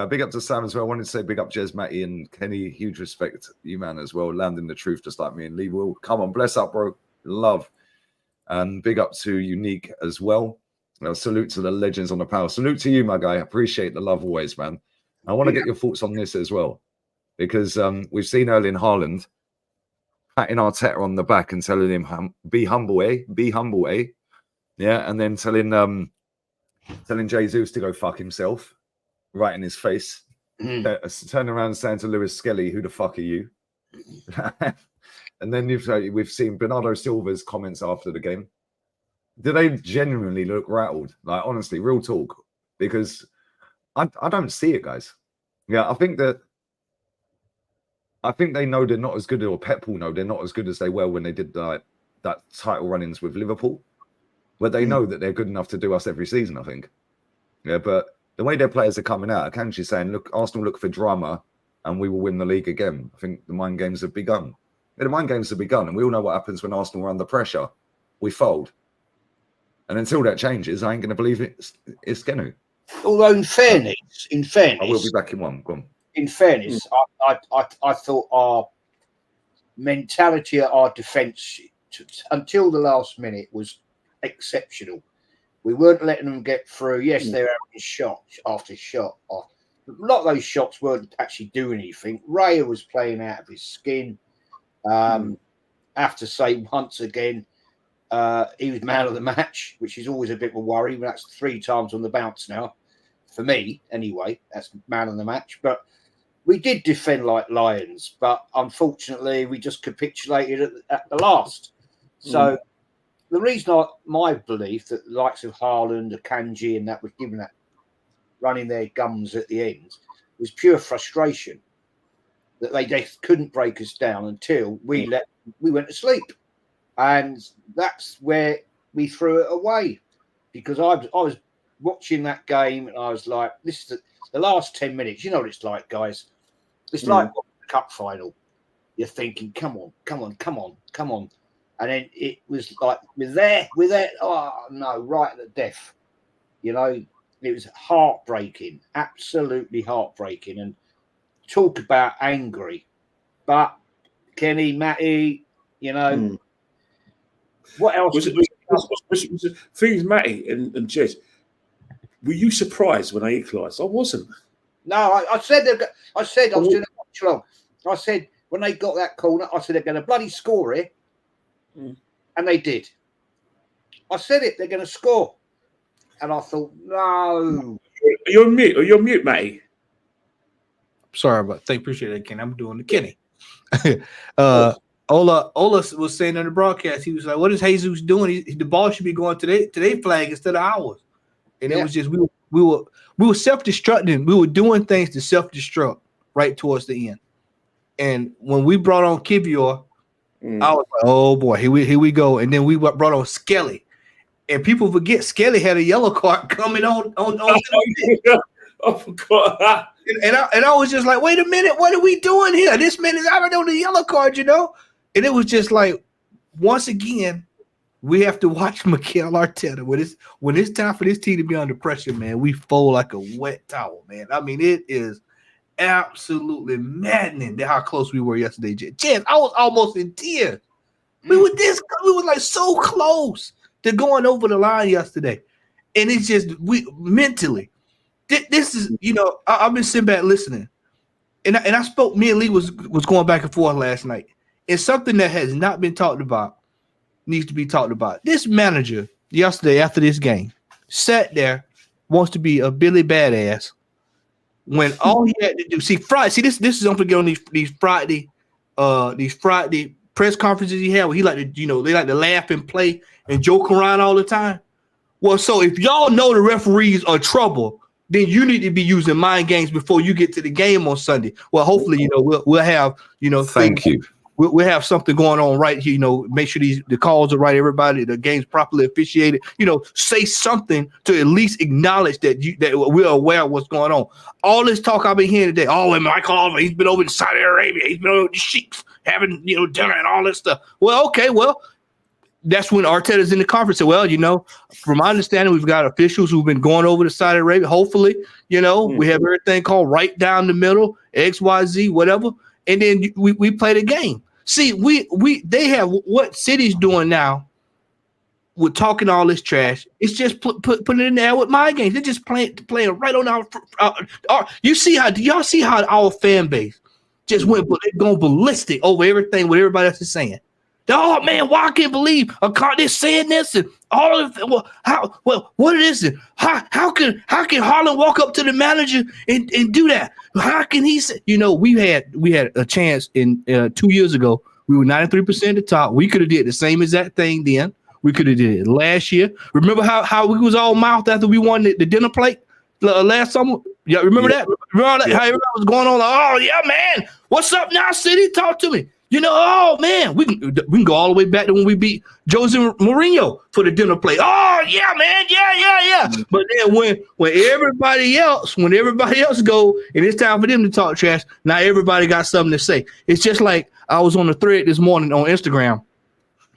Big up to Sam as well. I wanted to say big up Jez, Matty, and Kenny. Huge respect to you, man, as well. Landing the truth just like me and Lee will. Come on, bless up, bro. Love. And big up to Unique as well. Salute to the legends on the panel. Salute to you, my guy. Appreciate the love always, man. I want to get your thoughts on this as well. Because we've seen Erling Haaland patting Arteta on the back and telling him, be humble, eh? Be humble, eh? Yeah, and then telling Jesus to go fuck himself right in his face. Turn around and saying to Lewis Skelly, who the fuck are you? And then we've seen Bernardo Silva's comments after the game. Do they genuinely look rattled? Like, honestly, real talk. Because I don't see it, guys. Yeah, I think they know they're not as good, or Pep will know they're not as good as they were when they did that title run-ins with Liverpool, where they know that they're good enough to do us every season, I think. Yeah, but the way their players are coming out, Akanji's saying, look, Arsenal look for drama and we will win the league again. I think the mind games have begun. Yeah, the mind games have begun, and we all know what happens when Arsenal are under pressure. We fold. And until that changes, I ain't going to believe it's going to. Although, in fairness, I will be back in one. Go on. In fairness, I thought our mentality at our defence until the last minute was exceptional. We weren't letting them get through. Yes, they're having shot after shot. A lot of those shots weren't actually doing anything. Raya was playing out of his skin. I have to say, once again, he was man of the match, which is always a bit of a worry. But that's 3 times on the bounce now. For me, anyway, that's man of the match. But we did defend like lions, but unfortunately, we just capitulated at the last. So the reason my belief that the likes of Haaland, Akanji, and that was given that running their gums at the end was pure frustration that they just couldn't break us down until we went to sleep, and that's where we threw it away. Because I was watching that game and I was like, this is the last 10 minutes. You know what it's like, guys. It's like the cup final. You're thinking, come on. And then it was like, we're there. Oh, no, right at the death. You know, it was heartbreaking, absolutely heartbreaking. And talk about angry. But Kenny, Matty, you know, what else? Things, Matty and Jez, were you surprised when they equalised? I wasn't. No, I said I was doing it much wrong. I said when they got that corner, I said they're going to bloody score it, and they did. I said it, they're going to score, and I thought, no. Are you on mute? Matty? Sorry about. Appreciate that, Kenny. I'm doing the Kenny. Ola was saying on the broadcast, he was like, "What is Jesus doing? The ball should be going to their flag instead of ours." And it was just we were self-destructing. We were doing things to self-destruct right towards the end. And when we brought on Kivior, I was like, "Oh boy, here we go!" And then we brought on Skelly, and people forget Skelly had a yellow card coming on. I forgot that. And I was just like, "Wait a minute, what are we doing here? This man is already on the yellow card, you know." And it was just like, once again, we have to watch Mikel Arteta. When it's time for this team to be under pressure, man, we fold like a wet towel, man. I mean, it is absolutely maddening how close we were yesterday. Chance, I was almost in tears. We were like so close to going over the line yesterday. And it's just mentally. This is, I've been sitting back listening. And I spoke, me and Lee was going back and forth last night. It's something that has not been talked about, needs to be talked about. This manager yesterday after this game sat there, wants to be a Billy Badass when all he had to do, this is don't forget on these Friday press conferences he had where he like to, they like to laugh and play and joke around all the time. Well, so if y'all know the referees are trouble, then you need to be using mind games before you get to the game on Sunday. Well, hopefully, we'll have, Thank you. We'll have something going on right here, make sure the calls are right, everybody, the game's properly officiated, say something to at least acknowledge that we're aware of what's going on. All this talk I've been hearing today, and Michael Oliver, he's been over in Saudi Arabia, he's been over the Sheiks having, dinner and all that stuff. Well, okay, that's when Arteta's in the conference. Said, from my understanding, we've got officials who've been going over to Saudi Arabia. Hopefully, we have everything called right down the middle, X, Y, Z, whatever. And then we play the game. See, they have what City's doing now with talking all this trash. It's just putting it in there with my games. They're just playing right on our. Do y'all see how our fan base just went? They're going ballistic over everything what everybody else is saying. Oh man, why I can't believe they're saying this and all of it. What is it? How can Haaland walk up to the manager and do that? How can he say? We had a chance in 2 years ago. We were 93% at the top. We could have did the same exact thing then. We could have did it last year. Remember how we was all mouth after we won the dinner plate last summer? Yeah, remember that? Remember that? How everybody was going on like, oh yeah, man, what's up now, City? Talk to me. Oh man, we can go all the way back to when we beat Jose Mourinho for the dinner plate. Oh yeah, man, yeah. But then when everybody else go and it's time for them to talk trash, now everybody got something to say. It's just like I was on the thread this morning on Instagram.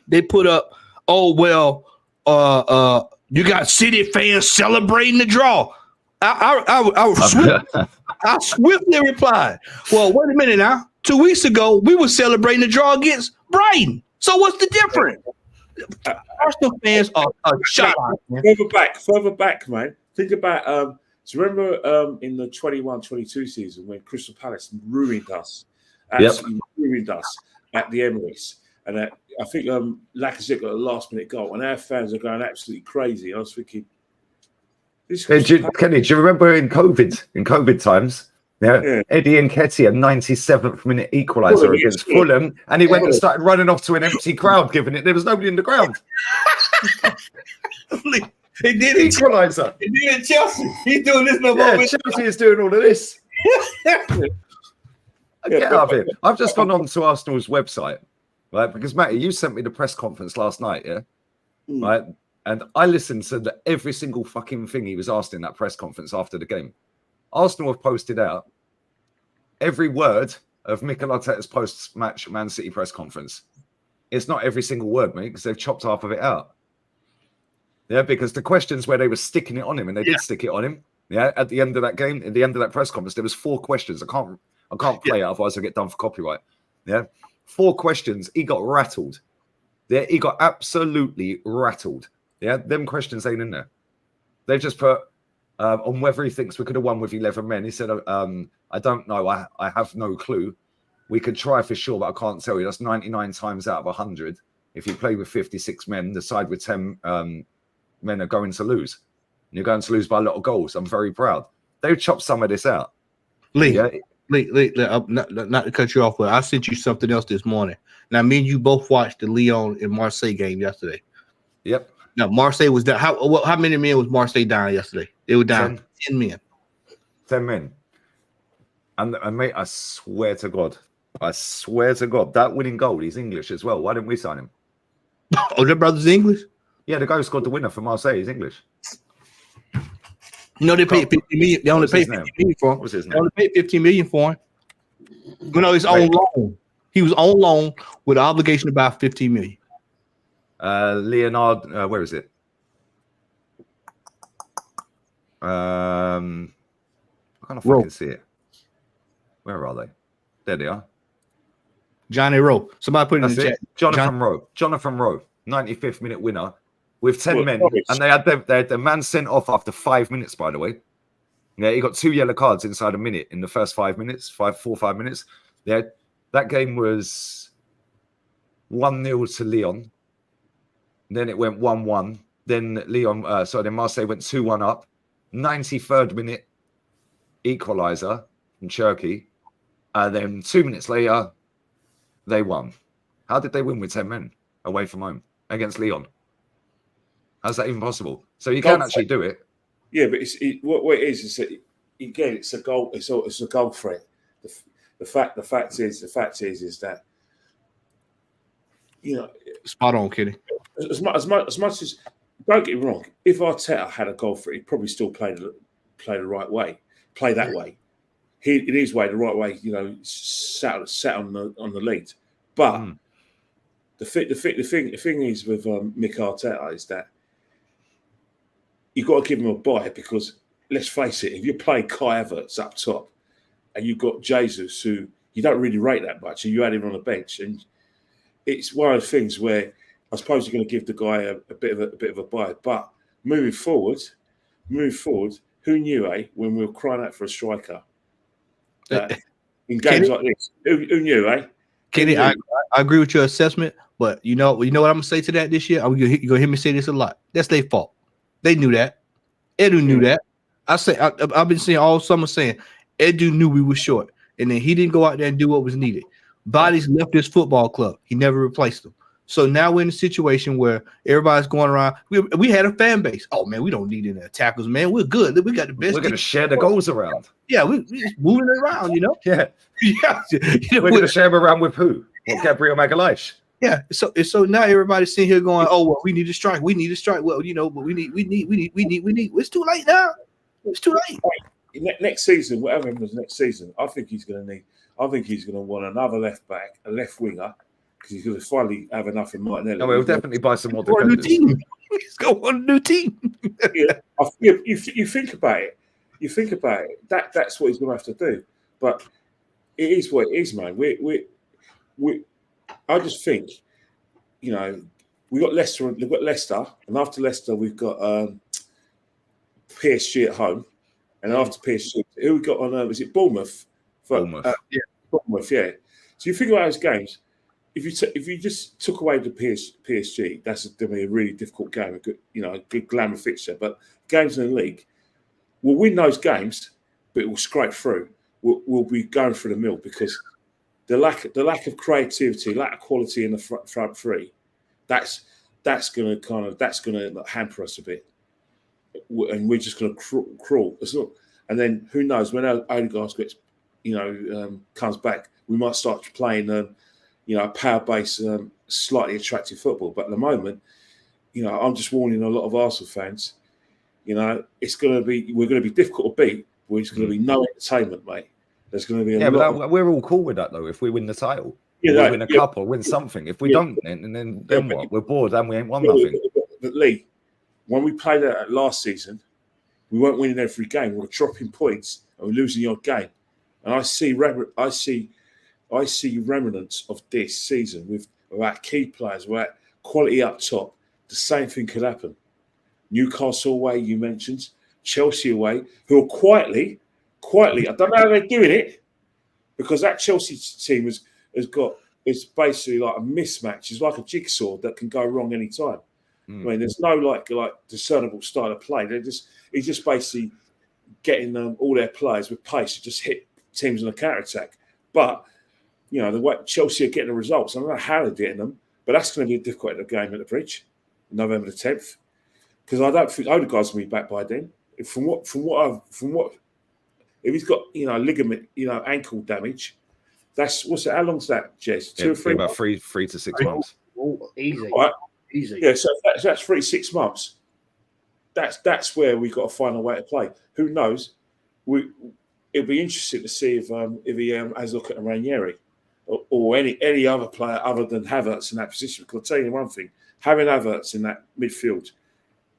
They put up, you got City fans celebrating the draw. I swiftly replied, well, wait a minute now. 2 weeks ago, we were celebrating the draw against Brighton. So what's the difference? Arsenal fans are shot. Further back, man. Think about so remember in the 21-22 season when Crystal Palace ruined us, ruined us at the Emirates, and I think Lacazette got a last-minute goal, and our fans are going absolutely crazy. I was thinking, Kenny, do you remember in COVID times? Yeah. Eddie Nketiah, 97th minute equaliser against Fulham, and he went and started running off to an empty crowd, giving it. There was nobody in the ground. He did equaliser. He did in Chelsea. He's doing this no more. Chelsea is doing all of this. Get out of here. I've just gone on to Arsenal's website, right? Because Matty, you sent me the press conference last night, yeah, right? And I listened to every single fucking thing he was asked in that press conference after the game. Arsenal have posted out every word of Mikel Arteta's post-match Man City press conference. It's not every single word, mate, because they've chopped half of it out. Yeah, because the questions where they were sticking it on him, and they did stick it on him. Yeah, at the end of that game, at the end of that press conference, there was 4 questions. I can't play it, otherwise I'll get done for copyright. Yeah, 4 questions. He got rattled. Yeah, he got absolutely rattled. Yeah, them questions ain't in there. They've just put. On whether he thinks we could have won with 11 men. He said, I don't know. I have no clue. We could try for sure, but I can't tell you. That's 99 times out of 100. If you play with 56 men, the side with 10 men are going to lose. And you're going to lose by a lot of goals. I'm very proud. They've chopped some of this out. Lee, Not to cut you off, but I sent you something else this morning. Now, me and you both watched the Lyon and Marseille game yesterday. Yep. Now, Marseille was down. How many men was Marseille down yesterday? They were down 10 men. 10 men. And mate, I swear to God, that winning goal, he's English as well. Why didn't we sign him? Oh, their brother's English? Yeah, the guy who scored the winner for Marseille is English. You know, they paid 50 million. They only paid 50 million for him. What's his name? They only paid 15 million for him. You know, he's on loan. He was on loan with an obligation to buy 15 million. Leonard, where is it? I can't fucking see it. Where are they? There they are. Johnny Rowe. Somebody put it in the chat. Jonathan Rowe, 95th minute winner with 10 men, and they had the man sent off after 5 minutes. By the way, yeah, he got 2 yellow cards inside a minute in the first 5 minutes. 4 or 5 minutes. Yeah, that game was 1-0 to Lyon. Then it went 1-1. Then then Marseille went 2-1 up. 93rd minute equalizer from Cherki, and then 2 minutes later they won. How did they win with 10 men away from home against Lyon? How's that even possible? So you can actually do it. Yeah, but what it is that again, it's a goal. It's a goal threat. The fact is that, you know, spot on, Kenny. As much as, don't get me wrong, if Arteta had a goal threat, he'd probably still play the right way, play that way. In his way, the right way, you know, sat on the lead. But the thing is with Mick Arteta is that you've got to give him a bye, because let's face it, if you're playing Kai Havertz up top and you've got Jesus, who you don't really rate that much, and you had him on the bench, and it's one of the things where I suppose you're going to give the guy a bit of a bye. But moving forward, who knew, when we were crying out for a striker, that in games like this, who knew, Kenny, I agree with your assessment, but you know what I'm gonna say to that this year? You're gonna hear me say this a lot. That's their fault. They knew that. Edu knew that. I've been saying all summer saying Edu knew we were short, and then he didn't go out there and do what was needed. Bodies left this football club. He never replaced them. So now we're in a situation where everybody's going around. We had a fan base. Oh man, we don't need any attackers, man. We're good. We got the best. We're going to share the goals around. Yeah, we're just moving it around, you know. Yeah. You know, we're going to share them around with who? Well, Gabriel Magalhaes. Yeah. So now everybody's sitting here going, "Oh well, we need to strike. We need to strike." Well, you know, but we need. It's too late now. It's too late. Next season, whatever happens next season, I think he's going to want another left back, a left winger, because he's going to finally have enough of Martinelli. No, we'll definitely buy some more defenders. He's got one new team. You think about it. You think about it. That's what he's going to have to do. But it is what it is, man. I just think, you know, we've got Leicester, and after Leicester we've got PSG at home, and after PSG, who we got on? Was it Bournemouth? Bournemouth. Bournemouth. Yeah. So you think about those games. If you just took away the PSG, that's going to be a really difficult game. A good glamour fixture. But games in the league, we'll win those games, but it will scrape through. We'll be going through the mill, because the lack of creativity, lack of quality in the front three, that's going to hamper us a bit, and we're just going to crawl. And then who knows, when Odegaard gets, comes back, we might start playing, power-based, slightly attractive football. But at the moment, I'm just warning a lot of Arsenal fans. We're going to be difficult to beat. There's going to be no entertainment, mate. There's going to be we're all cool with that though. If we win the title, we'll win a cup or win something. If we don't, then what? We're bored and we ain't won nothing. But Lee, when we played that last season, we weren't winning every game. We were dropping points and we're losing the odd game. And I see remnants of this season with our key players, with our quality up top. The same thing could happen. Newcastle away, you mentioned, Chelsea away, who are quietly, I don't know how they're doing it, because that Chelsea team is basically like a mismatch. It's like a jigsaw that can go wrong any time. I mean, there's no like discernible style of play. He's just basically getting all their players with pace to just hit teams on the counter attack. But the way Chelsea are getting the results, I don't know how they're getting them, but that's going to be a difficult game at the Bridge, November the 10th, because I don't think Odegaard's going to be back by then. From what, if he's got ligament, ankle damage, that's how long's that, Jez? 2 or 3 about 3 to 6 months. Oh, easy, right. Easy. Yeah, so that's 3 to 6 months. That's where we've got to find a way to play. Who knows? It'll be interesting to see if he has a look at Ranieri or any other player other than Havertz in that position. Because I'll tell you one thing: having Havertz in that midfield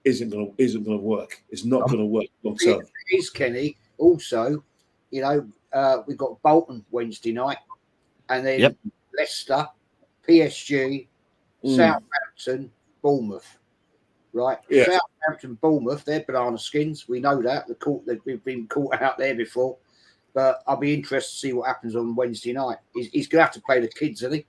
isn't going to work. It's not going to work long term. It is, Kenny. Also, we've got Bolton Wednesday night, and then Leicester, PSG, Southampton, Bournemouth. Right? Yeah. Southampton, Bournemouth, they're banana skins. We know that. We've been caught out there before. But I'll be interested to see what happens on Wednesday night. He's going to have to play the kids, isn't he?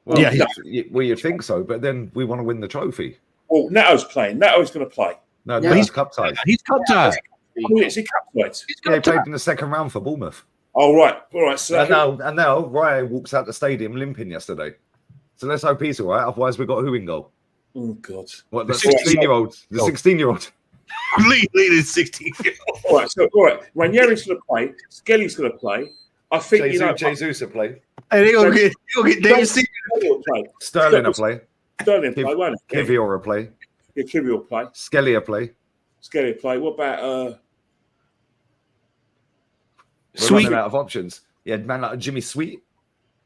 Well, Yeah. You'd think so, but then we want to win the trophy. Well, Nato's playing. Nato's going to play. No, Yeah. he's cup tied. He's cup tied. Is he cup tied? Yeah, he played in the second round for Bournemouth. Oh, right. All right. So And now Raya walks out the stadium limping yesterday. So let's hope he's all right. Otherwise, we've got who in goal? oh, God. What, the 16-year-old? The 16-year-old. Leading 16. All right. Ranieri's going to play. Skelly's going to play. I think, Jesus will play. Hey, they gonna get David Seaman. will play. Sterling will play. Sterling will play, won't he? Kivior will play. Yeah, Kivior will play. Skelly will play. Skelly will play. What about We're Sweet. running out of options. Yeah, man like Jimmy Sweet.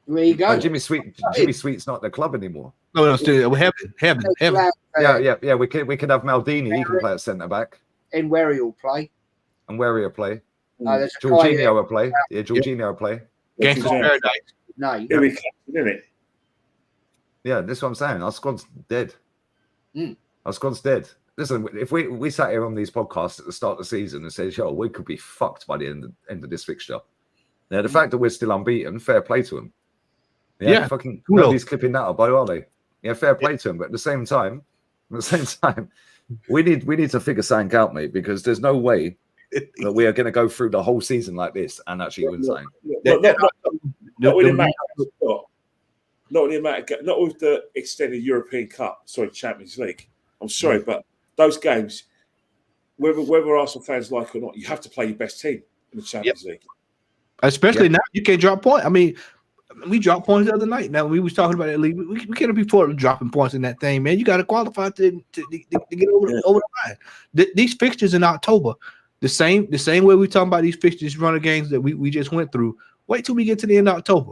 There you go. Jimmy Sweet's not the club anymore. No, still heaven. Yeah. We could have Maldini. He can play at centre back. Enquiries will play. And where will play? There's a guy Jorginho there. will play. Yeah, Jorginho will play. Gangster's Paradise. No, He'll be captain, isn't it? Yeah, that's what I'm saying. Our squad's dead. Mm. Our squad's dead. Listen, if we sat here on these podcasts at the start of the season and said, "Yo, we could be fucked by the end of this fixture." Now, the fact that we're still unbeaten, fair play to them. Yeah. Fucking Cool. nobody's clipping that up, are they? Yeah, fair play to them. But at the same time, we need to figure something out, mate, because there's no way that we are going to go through the whole season like this and actually win something. Not with the amount of spot. Not with the extended European Cup, Champions League. I'm sorry, but those games, whether Arsenal fans like it or not, you have to play your best team in the Champions League. Especially now, you can't drop points. I mean, we dropped points the other night. Now we was talking about that league. We can't be for dropping points in that thing, man. You got to qualify to get over the line. These fixtures in October, the same way we talking about these fixtures, runner games that we just went through. Wait till we get to the end of October.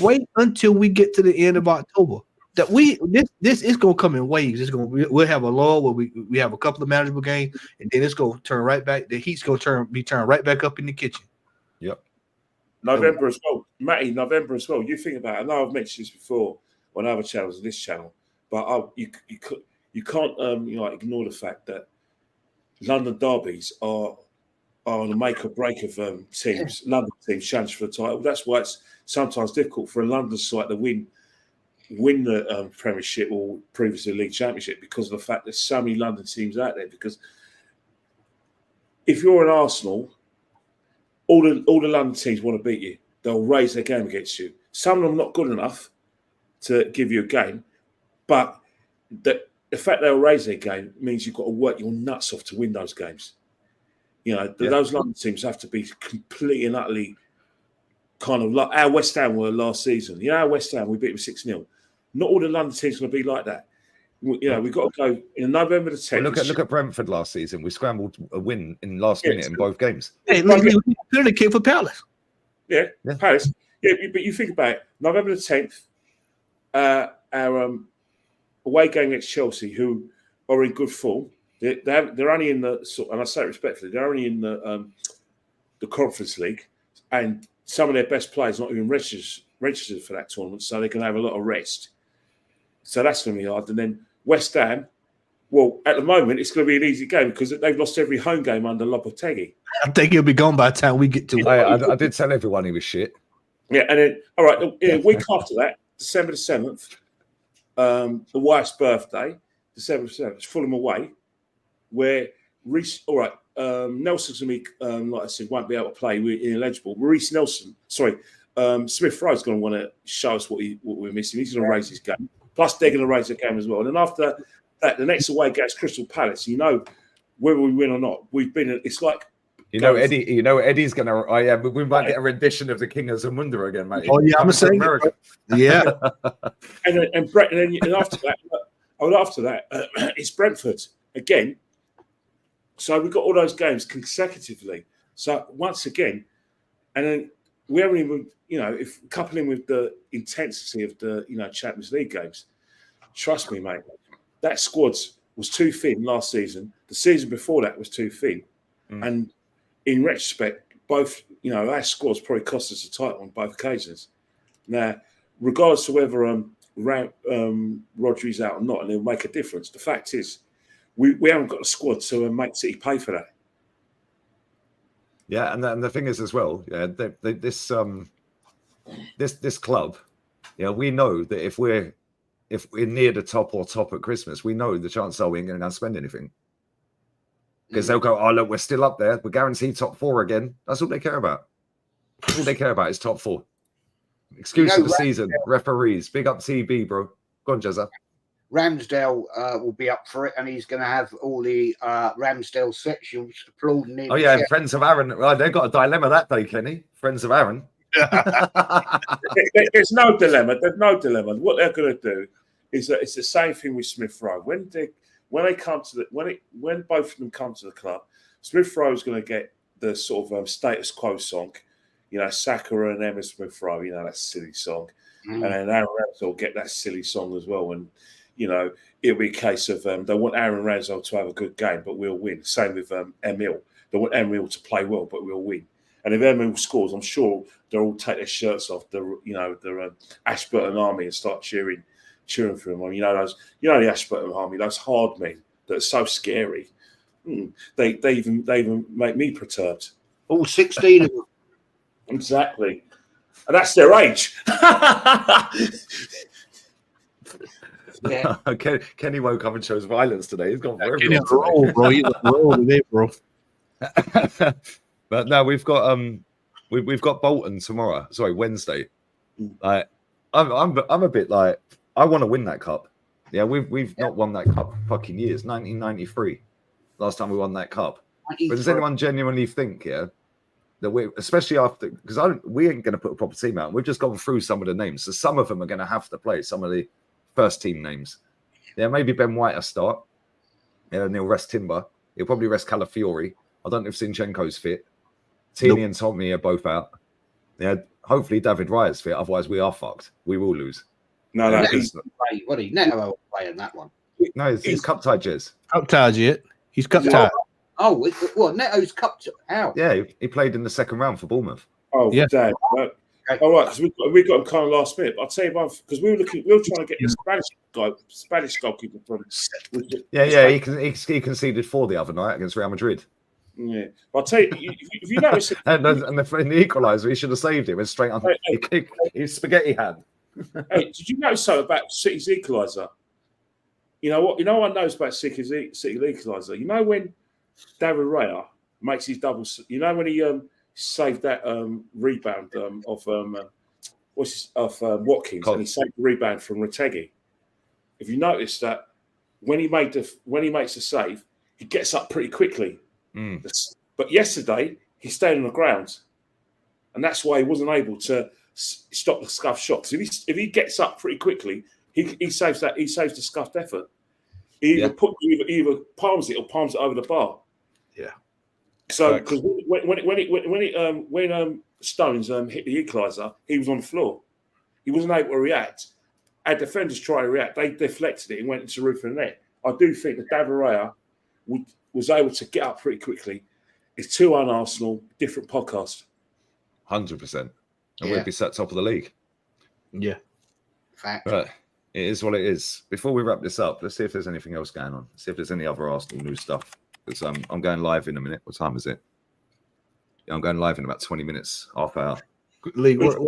Wait until we get to the end of October. This is gonna come in waves. We'll have a lull where we have a couple of manageable games, and then it's gonna turn right back. The heat's gonna be turned right back up in the kitchen. Yep. November as well, Matty. November as well. You think about it. I know I've mentioned this before on other channels and this channel, but you can't ignore the fact that London derbies are on the make or break of teams. London teams challenge for the title. That's why it's sometimes difficult for a London side to win the Premiership or previously League Championship because of the fact there's so many London teams out there. Because if you're an Arsenal, all the London teams want to beat you. They'll raise their game against you. Some of them not good enough to give you a game, but the fact they'll raise their game means you've got to work your nuts off to win those games. Those London teams have to be completely and utterly kind of like our West Ham were last season. Our West Ham, we beat them 6-0. Not all the London teams are going to be like that. We've got to go in November the 10th. Well, look at Brentford last season. We scrambled a win in last minute in both games. Hey, we put a kick for Palace. Yeah, Palace. Yeah, but you think about it. November the 10th, our away game against Chelsea, who are in good form. They're only in the, and I say it respectfully, they're only in the Conference League, and some of their best players not even registered for that tournament, so they can have a lot of rest. So that's going to be hard. And then West Ham, well, at the moment, it's going to be an easy game because they've lost every home game under Lopetegui. I think he'll be gone by the time we get to it. I did tell everyone he was shit. Yeah, and then, all right, a week after that, December the 7th, the wife's birthday, December the 7th, it's Fulham away, where Nelson's going to be, like I said, won't be able to play. We're ineligible. Reece Nelson, Smith Rowe's going to want to show us what we're missing. He's going to raise his game. Plus, they're going to raise their game as well. And then after that, the next away game is Crystal Palace. You know, whether we win or not, we've been. It's like Eddie. You know, Eddie's going to. Oh yeah, but we might get a rendition of the King of Zamunda again, mate. Oh yeah, I'm saying America. Yeah. and after that, it's Brentford again. So we've got all those games consecutively. So once again, and then we haven't even, if coupling with the intensity of the, Champions League games, trust me, mate, that squad was too thin last season. The season before that was too thin. And in retrospect, both, our squads probably cost us a title on both occasions. Now, regardless of whether Rodri's out or not, and it'll make a difference, the fact is, we haven't got a squad to make City pay for that. Yeah, and the thing is as well, this club, we know that if we're near the top at Christmas, we know the chances are we ain't going to spend anything, because they'll go, oh look, we're still up there, we're guaranteed top 4 again. That's all they care about. All they care about is top 4. Excuse of the season, referees. Big up TB, bro. Go on, Jezza. Ramsdale will be up for it, and he's going to have all the Ramsdale sections applauding him. Oh yeah, and Friends of Aaron. Well, they've got a dilemma that day, Kenny. Friends of Aaron. There's no dilemma. There's no dilemma. What they're going to do is that it's the same thing with Smith Rowe. When both of them come to the club, Smith Rowe is going to get the sort of status quo song, Saka and Emma Smith Rowe, that silly song, and then Aaron Ramsdale will get that silly song as well, and it'll be a case of they want Aaron Ramsdale to have a good game, but we'll win. Same with Emil. They want Emil to play well, but we'll win. And if Emil scores, I'm sure they'll all take their shirts off, the Ashburton Army, and start cheering for him. The Ashburton Army, those hard men that are so scary. They even make me perturbed. All 16 of them. Exactly. And that's their age. Yeah. Kenny won't come and show us violence today. He's gone for He's on bro. He's on roll today, bro. But no, we've got Bolton tomorrow. Sorry, Wednesday. Like, I'm a bit like, I want to win that cup. Yeah, we've not won that cup fucking years. 1993, last time we won that cup. But does anyone genuinely think, that we, especially after, because we ain't going to put a proper team out. We've just gone through some of the names, so some of them are going to have to play. Some of the first team names. Yeah, maybe Ben White will start. Yeah, and he'll rest Timber. He'll probably rest Calafiori. I don't know if Zinchenko's fit. Tini and Tommy are both out. Yeah, hopefully David Raya's fit. Otherwise, we are fucked. We will lose. No, Neto playing that one. No, he's cup tied, Jez. Cup tied yet? He's cup tied. Oh, Neto's cup out. Yeah, he played in the second round for Bournemouth. Oh, yeah. Damn. All right, because we got him kind of last minute. I'll tell you about, because we were trying to get the Spanish goalkeeper from. Yeah, he conceded 4 the other night against Real Madrid. Yeah, I'll tell you, if you notice, and in the equaliser, he should have saved him. It's straight on. He's spaghetti hand. Hey, did you notice something about City's equaliser? You know what? You know what I knows about City's equaliser. You know when David Raya makes his double. You know when he saved that rebound of Watkins, and he saved the rebound from Retegui. If you notice that when he makes the save, he gets up pretty quickly. But yesterday he stayed on the ground, and that's why he wasn't able to stop the scuffed shots. If he gets up pretty quickly, he saves that. He saves the scuffed effort. He either palms it or palms it over the bar. Yeah. So because when Stones hit the equaliser, he was on the floor. He wasn't able to react. Our defenders tried to react. They deflected it and went into the roof of the net. I do think that David Raya was able to get up pretty quickly. It's 2-1 Arsenal, different podcast. 100%. And we'd be set top of the league. Yeah. Fact. But it is what it is. Before we wrap this up, let's see if there's anything else going on. See if there's any other Arsenal news stuff. Because I'm going live in a minute. What time is it? Yeah, I'm going live in about 20 minutes, half hour. Lee, what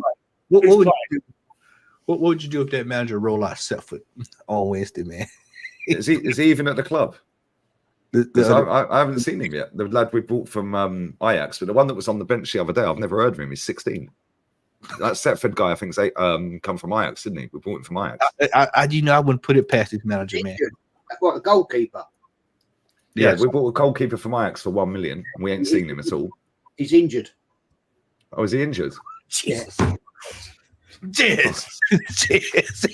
would you do if that manager roll out Setfoot on Wednesday, man? Is he even at the club? Because I haven't seen him yet. The lad we bought from Ajax, but the one that was on the bench the other day, I've never heard of him. He's 16. That Setford guy, I think, come from Ajax, didn't he? We bought him from Ajax. I wouldn't put it past his manager, man. What, a goalkeeper? Yeah, Yes. we bought a goalkeeper from Ajax for 1 million. We ain't seen him at all. He's injured. Oh, is he injured? Jesus. Yes.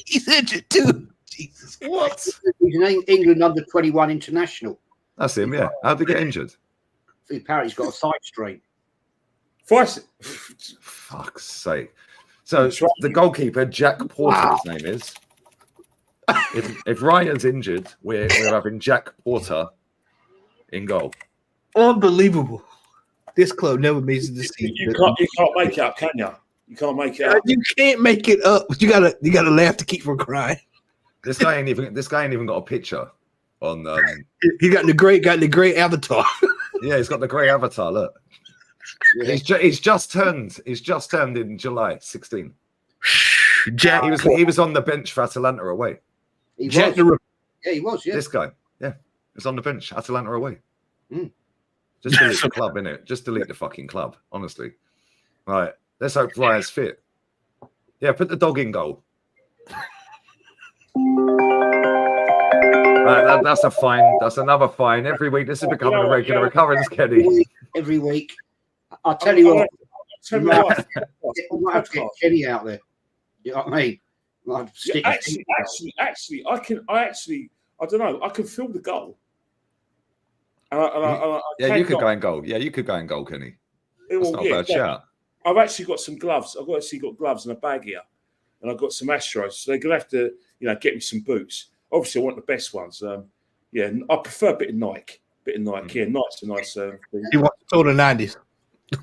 He's injured too. Jesus. What? He's an England under-21 international. That's him, yeah. How'd he get injured? Apparently he's got a side strain. Fuck's sake. So the goalkeeper, Jack Porter, his name is. If Ryan's injured, we're having Jack Porter in goal. Unbelievable. This club never makes the season. You can't make it up, can you? You can't make it up. You can't make it up. You gotta laugh to keep from crying. This guy ain't even got a picture on. He got the great avatar. Yeah, he's got the grey avatar. Look, Yeah. he's just turned in July 16. Jack. He was on the bench for Atalanta away. He Jack was. Yeah, he was. Yeah. This guy, yeah, was on the bench. Atalanta away. Mm. Just delete the club, innit? Just delete the fucking club. Honestly, right. Let's hope Ryan's fit. Yeah, put the dog in goal. Right, that's a fine. That's another fine every week. This is becoming a regular occurrence, Kenny. Every week. I'll tell you what. Tell me I what. might have to get Kenny out there. You know what I mean? I'll have to stick Actually, I don't know. I can feel the goal. Yeah, you could go in goal. Yeah, you could go in goal, Kenny. That's not a bad shout. I've actually got some gloves. I've actually got gloves and a bag here, and I've got some Astros. So they're gonna have to, get me some boots. Obviously, I want the best ones. Yeah, I prefer a bit of Nike. Yeah, Nike's a nice thing. He wants to the 90s.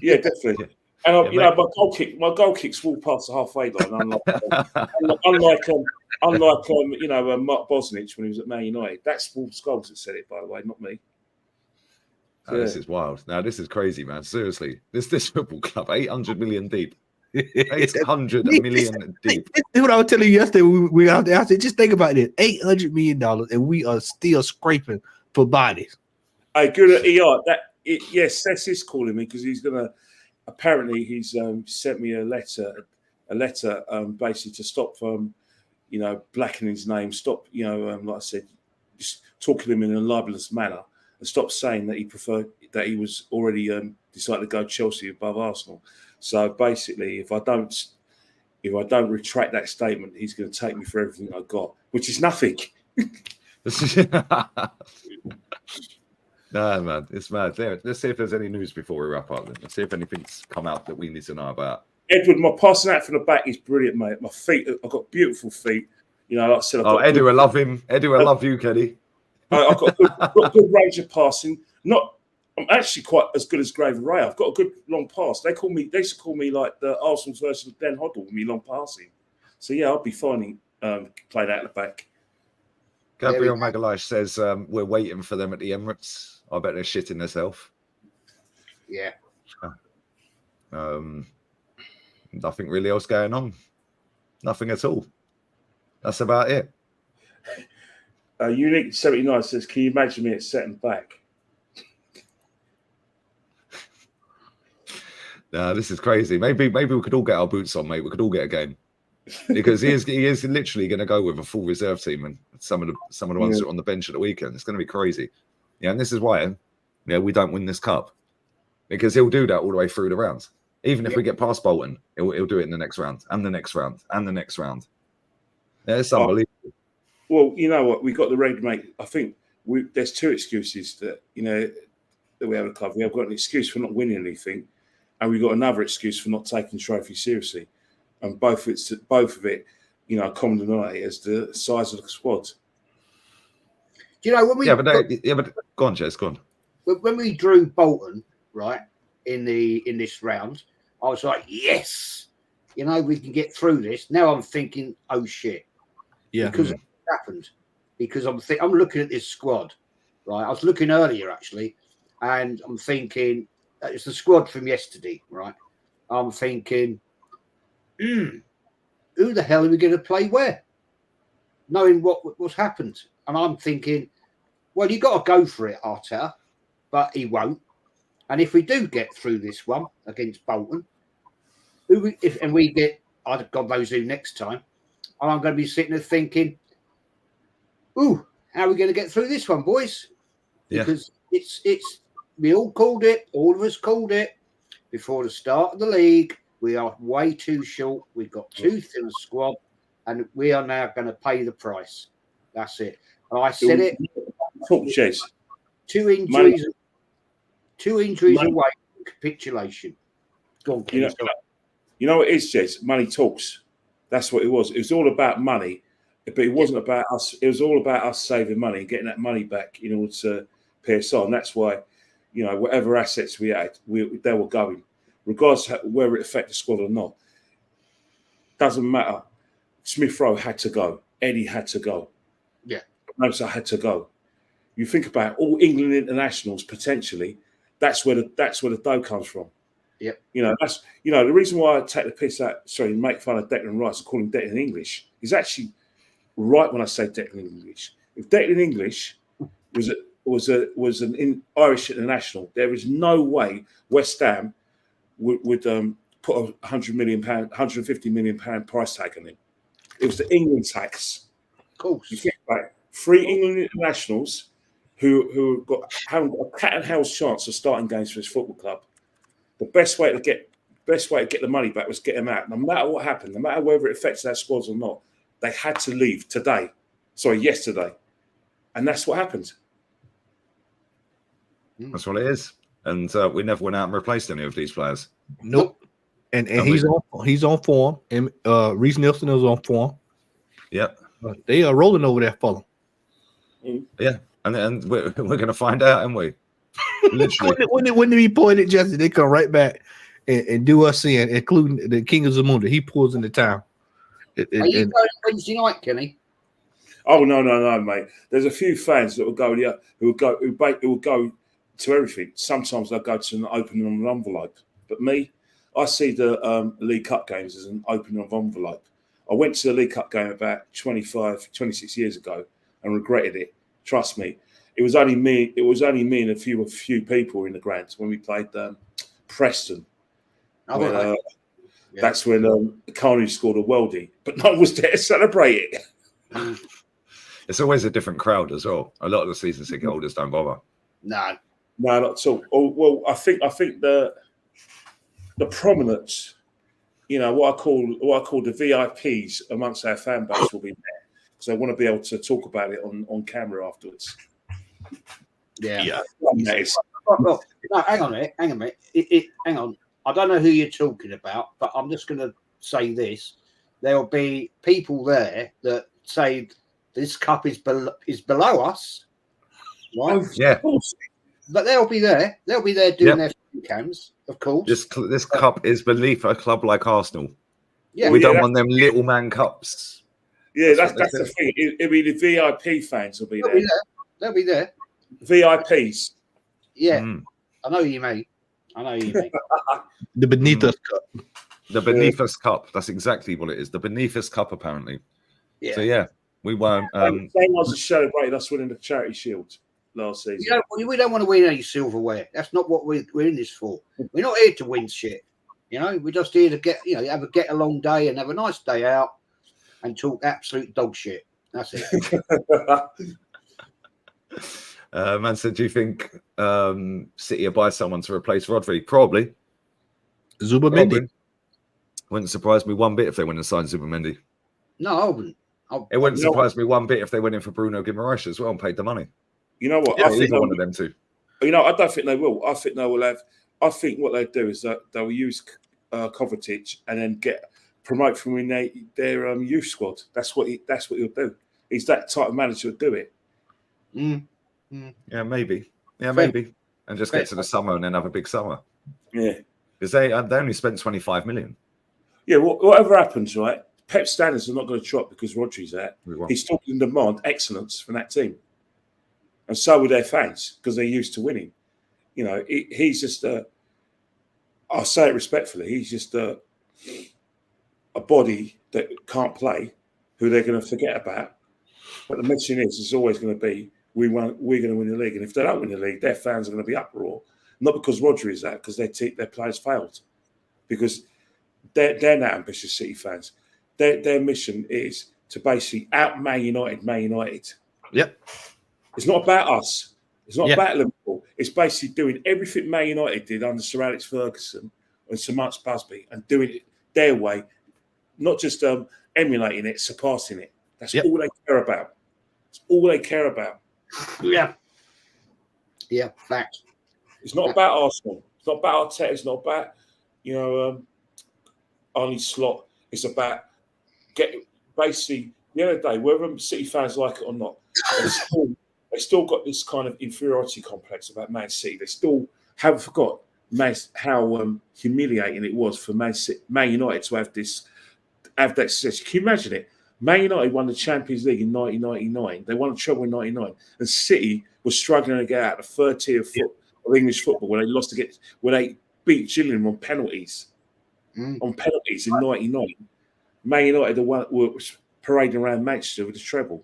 Yeah, definitely. And my goal kicks walk past the halfway line. Unlike Mark Bosnich when he was at Man United. That's Wolves Goals that said it, by the way, not me. Oh, this is wild. Now this is crazy, man. Seriously, this football club, 800 million deep. 800 million deep. This is what I was telling you yesterday. We out there. I said, just think about it: $800 million, and we are still scraping for bodies. Hey, good at ER. Yes, Seth is calling me because he's gonna. Apparently, he's sent me a letter, basically to stop blackening his name. Stop, like I said, just talking to him in a libelous manner. And stop saying that he was already decided to go Chelsea above Arsenal. So basically, if I don't retract that statement, he's going to take me for everything I got, which is nothing. Nah, man, it's mad. There, let's see if there's any news before we wrap up. Let's see if anything's come out that we need to know about. Edward, my passing out from the back is brilliant, mate. My feet, I've got beautiful feet. Like I said, Edu, I love him. Edu, I love you, Kenny. I've got a good range of passing. I'm actually quite as good as Gravy Ray. I've got a good long pass. They used to call me like the Arsenal's version of Ben Hoddle with me long passing. So yeah, I'll be finding played out the back. Gabriel Magalhaes says we're waiting for them at the Emirates. I bet they're shitting themselves. Yeah. Nothing really else going on. Nothing at all. That's about it. Unique 79 says, "Can you imagine me at setting back?" Nah, this is crazy. Maybe we could all get our boots on, mate. We could all get a game because he is literally going to go with a full reserve team and some of the ones that are on the bench at the weekend. It's going to be crazy. Yeah, and this is why we don't win this cup because he'll do that all the way through the rounds. Even if we get past Bolton, he'll do it in the next round and the next round and the next round. Yeah, it's unbelievable. Well, you know what? We got the ready, mate. I think there's two excuses that that we have a club. We have got an excuse for not winning anything, and we've got another excuse for not taking the trophy seriously. And both of it, common denominator is the size of the squad. Do you know when we? But go on, Jez. Go on. When we drew Bolton, right in this round, I was like, yes, we can get through this. Now I'm thinking, oh shit, yeah, because it happened. Because I'm looking at this squad, right? I was looking earlier actually, and I'm thinking it's the squad from yesterday, right? I'm thinking, who the hell are we going to play where? Knowing what's happened, and I'm thinking, Well, you got to go for it, Arteta, but he won't. And if we do get through this one against Bolton, and we get, God knows who next time, I'm going to be sitting there thinking, ooh, how are we going to get through this one, boys? Because it's we all called it, all of us called it before the start of the league. We are way too short. We've got too thin a squad, and we are now going to pay the price. That's it. I said it. Talk, Jez. Two injuries away from capitulation. Go on, Kenny. You know what it is, Jez? Money talks. That's what it was. It was all about money, but it wasn't about us. It was all about us saving money and getting that money back in order to pay us on. That's why, whatever assets we had, they were going, regardless of whether it affected the squad or not. Doesn't matter. Smith Rowe had to go. Eddie had to go. Yeah. Mosa had to go. You think about all England internationals potentially. That's where the dough comes from. Yep. That's the reason why I take the piss out. Sorry, make fun of Declan Rice and call him Declan English. He's actually right when I say Declan English. If Declan English was an Irish international, there is no way West Ham would put a £150 million price tag on him. It was the England tax. Of course. You think about 3 England internationals who haven't got a cat and house chance of starting games for his football club. The best way to get the money back was get them out. No matter what happened, no matter whether it affects their squads or not, they had to leave yesterday. And that's what happened. That's what it is. And we never went out and replaced any of these players. Nope. And he's on form. And Reece Nelson is on form. Yep. They are rolling over there, Fulham. Yeah. And we're going to find out, aren't we? Literally. when he pointed Jesse, they come right back and do us in, including the King of Zamunda. He pulls into town. Are you going Wednesday night, Kenny? Oh no, mate. There's a few fans that will go who will go to everything. Sometimes they'll go to an opening of an envelope. But me, I see the League Cup games as an opening of envelope. I went to the League Cup game about 26 years ago and regretted it. Trust me. It was only me and a few people in the ground when we played Preston. That's when Carney scored a worldie, but no one was there to celebrate it. It's always a different crowd as well. A lot of the season ticket holders don't bother. No, not at all. Oh, well, I think the prominence, what I call the VIPs amongst our fan base will be there, so I want to be able to talk about it on camera afterwards. Yeah. No, hang on a minute. Hang on. I don't know who you're talking about, but I'm just going to say this: there'll be people there that say this cup is below us, right? Yeah. But they'll be there. They'll be there doing their cams, of course. This cup is beneath a club like Arsenal. Yeah, we don't want them little man cups. Yeah, that's the thing. It'll be the VIP fans will be there. They'll be there. VIPs. Yeah, I know what you mean. The Beneath Us Cup. The Beneath Us Cup. That's exactly what it is. The Beneath Us Cup, apparently. Yeah. So, yeah, we won't. Same ones that celebrated us winning the Charity Shield last season. We don't want to win any silverware. That's not what we're in this for. We're not here to win shit. We're just here to get a get along day and have a nice day out and talk absolute dog shit. That's it. Man said, do you think City will buy someone to replace Rodri? Probably. Zubamendi. Wouldn't surprise me one bit if they went and signed Zubamendi. No, I wouldn't. It wouldn't surprise me one bit if they went in for Bruno Guimaraes as well and paid the money. You know what? Yeah, I think one of them too. I don't think they will. I think they will have. I think what they do is that they will use Kovacic and then promote from in their youth squad. That's what he'll do. He's that type of manager to do it. Yeah, maybe. And just get to the summer and then have a big summer. Yeah, because they only spent 25 million. Yeah, whatever happens, right? Pep standards are not going to drop because Rodri's out. He's still in demand excellence from that team, and so are their fans because they're used to winning. He's just I'll say it respectfully. He's just a body that can't play, who they're going to forget about. But the mission is always going to be we're going to win the league. And if they don't win the league, their fans are going to be uproar. Not because Rodri is that, because their players failed. Because they're not ambitious City fans. Their mission is to basically out Man United. Yep. It's not about us. It's not about Liverpool. It's basically doing everything Man United did under Sir Alex Ferguson and Sir Mark Busby and doing it their way, not just emulating it, surpassing it. That's all they care about. It's all they care about. Yeah. Yeah, fact. It's not about Arsenal. It's not about Arteta. It's not about, Arne Slot. It's about basically, the end of the day, whether City fans like it or not, they still got this kind of inferiority complex about Man City. They still haven't forgot how humiliating it was for Man United to have that success. Can you imagine it? Man United won the Champions League in 1999. They won a treble in 99, and City was struggling to get out of the third tier of English football when they beat Gillingham on penalties. On penalties in 99. Man United was parading around Manchester with the treble.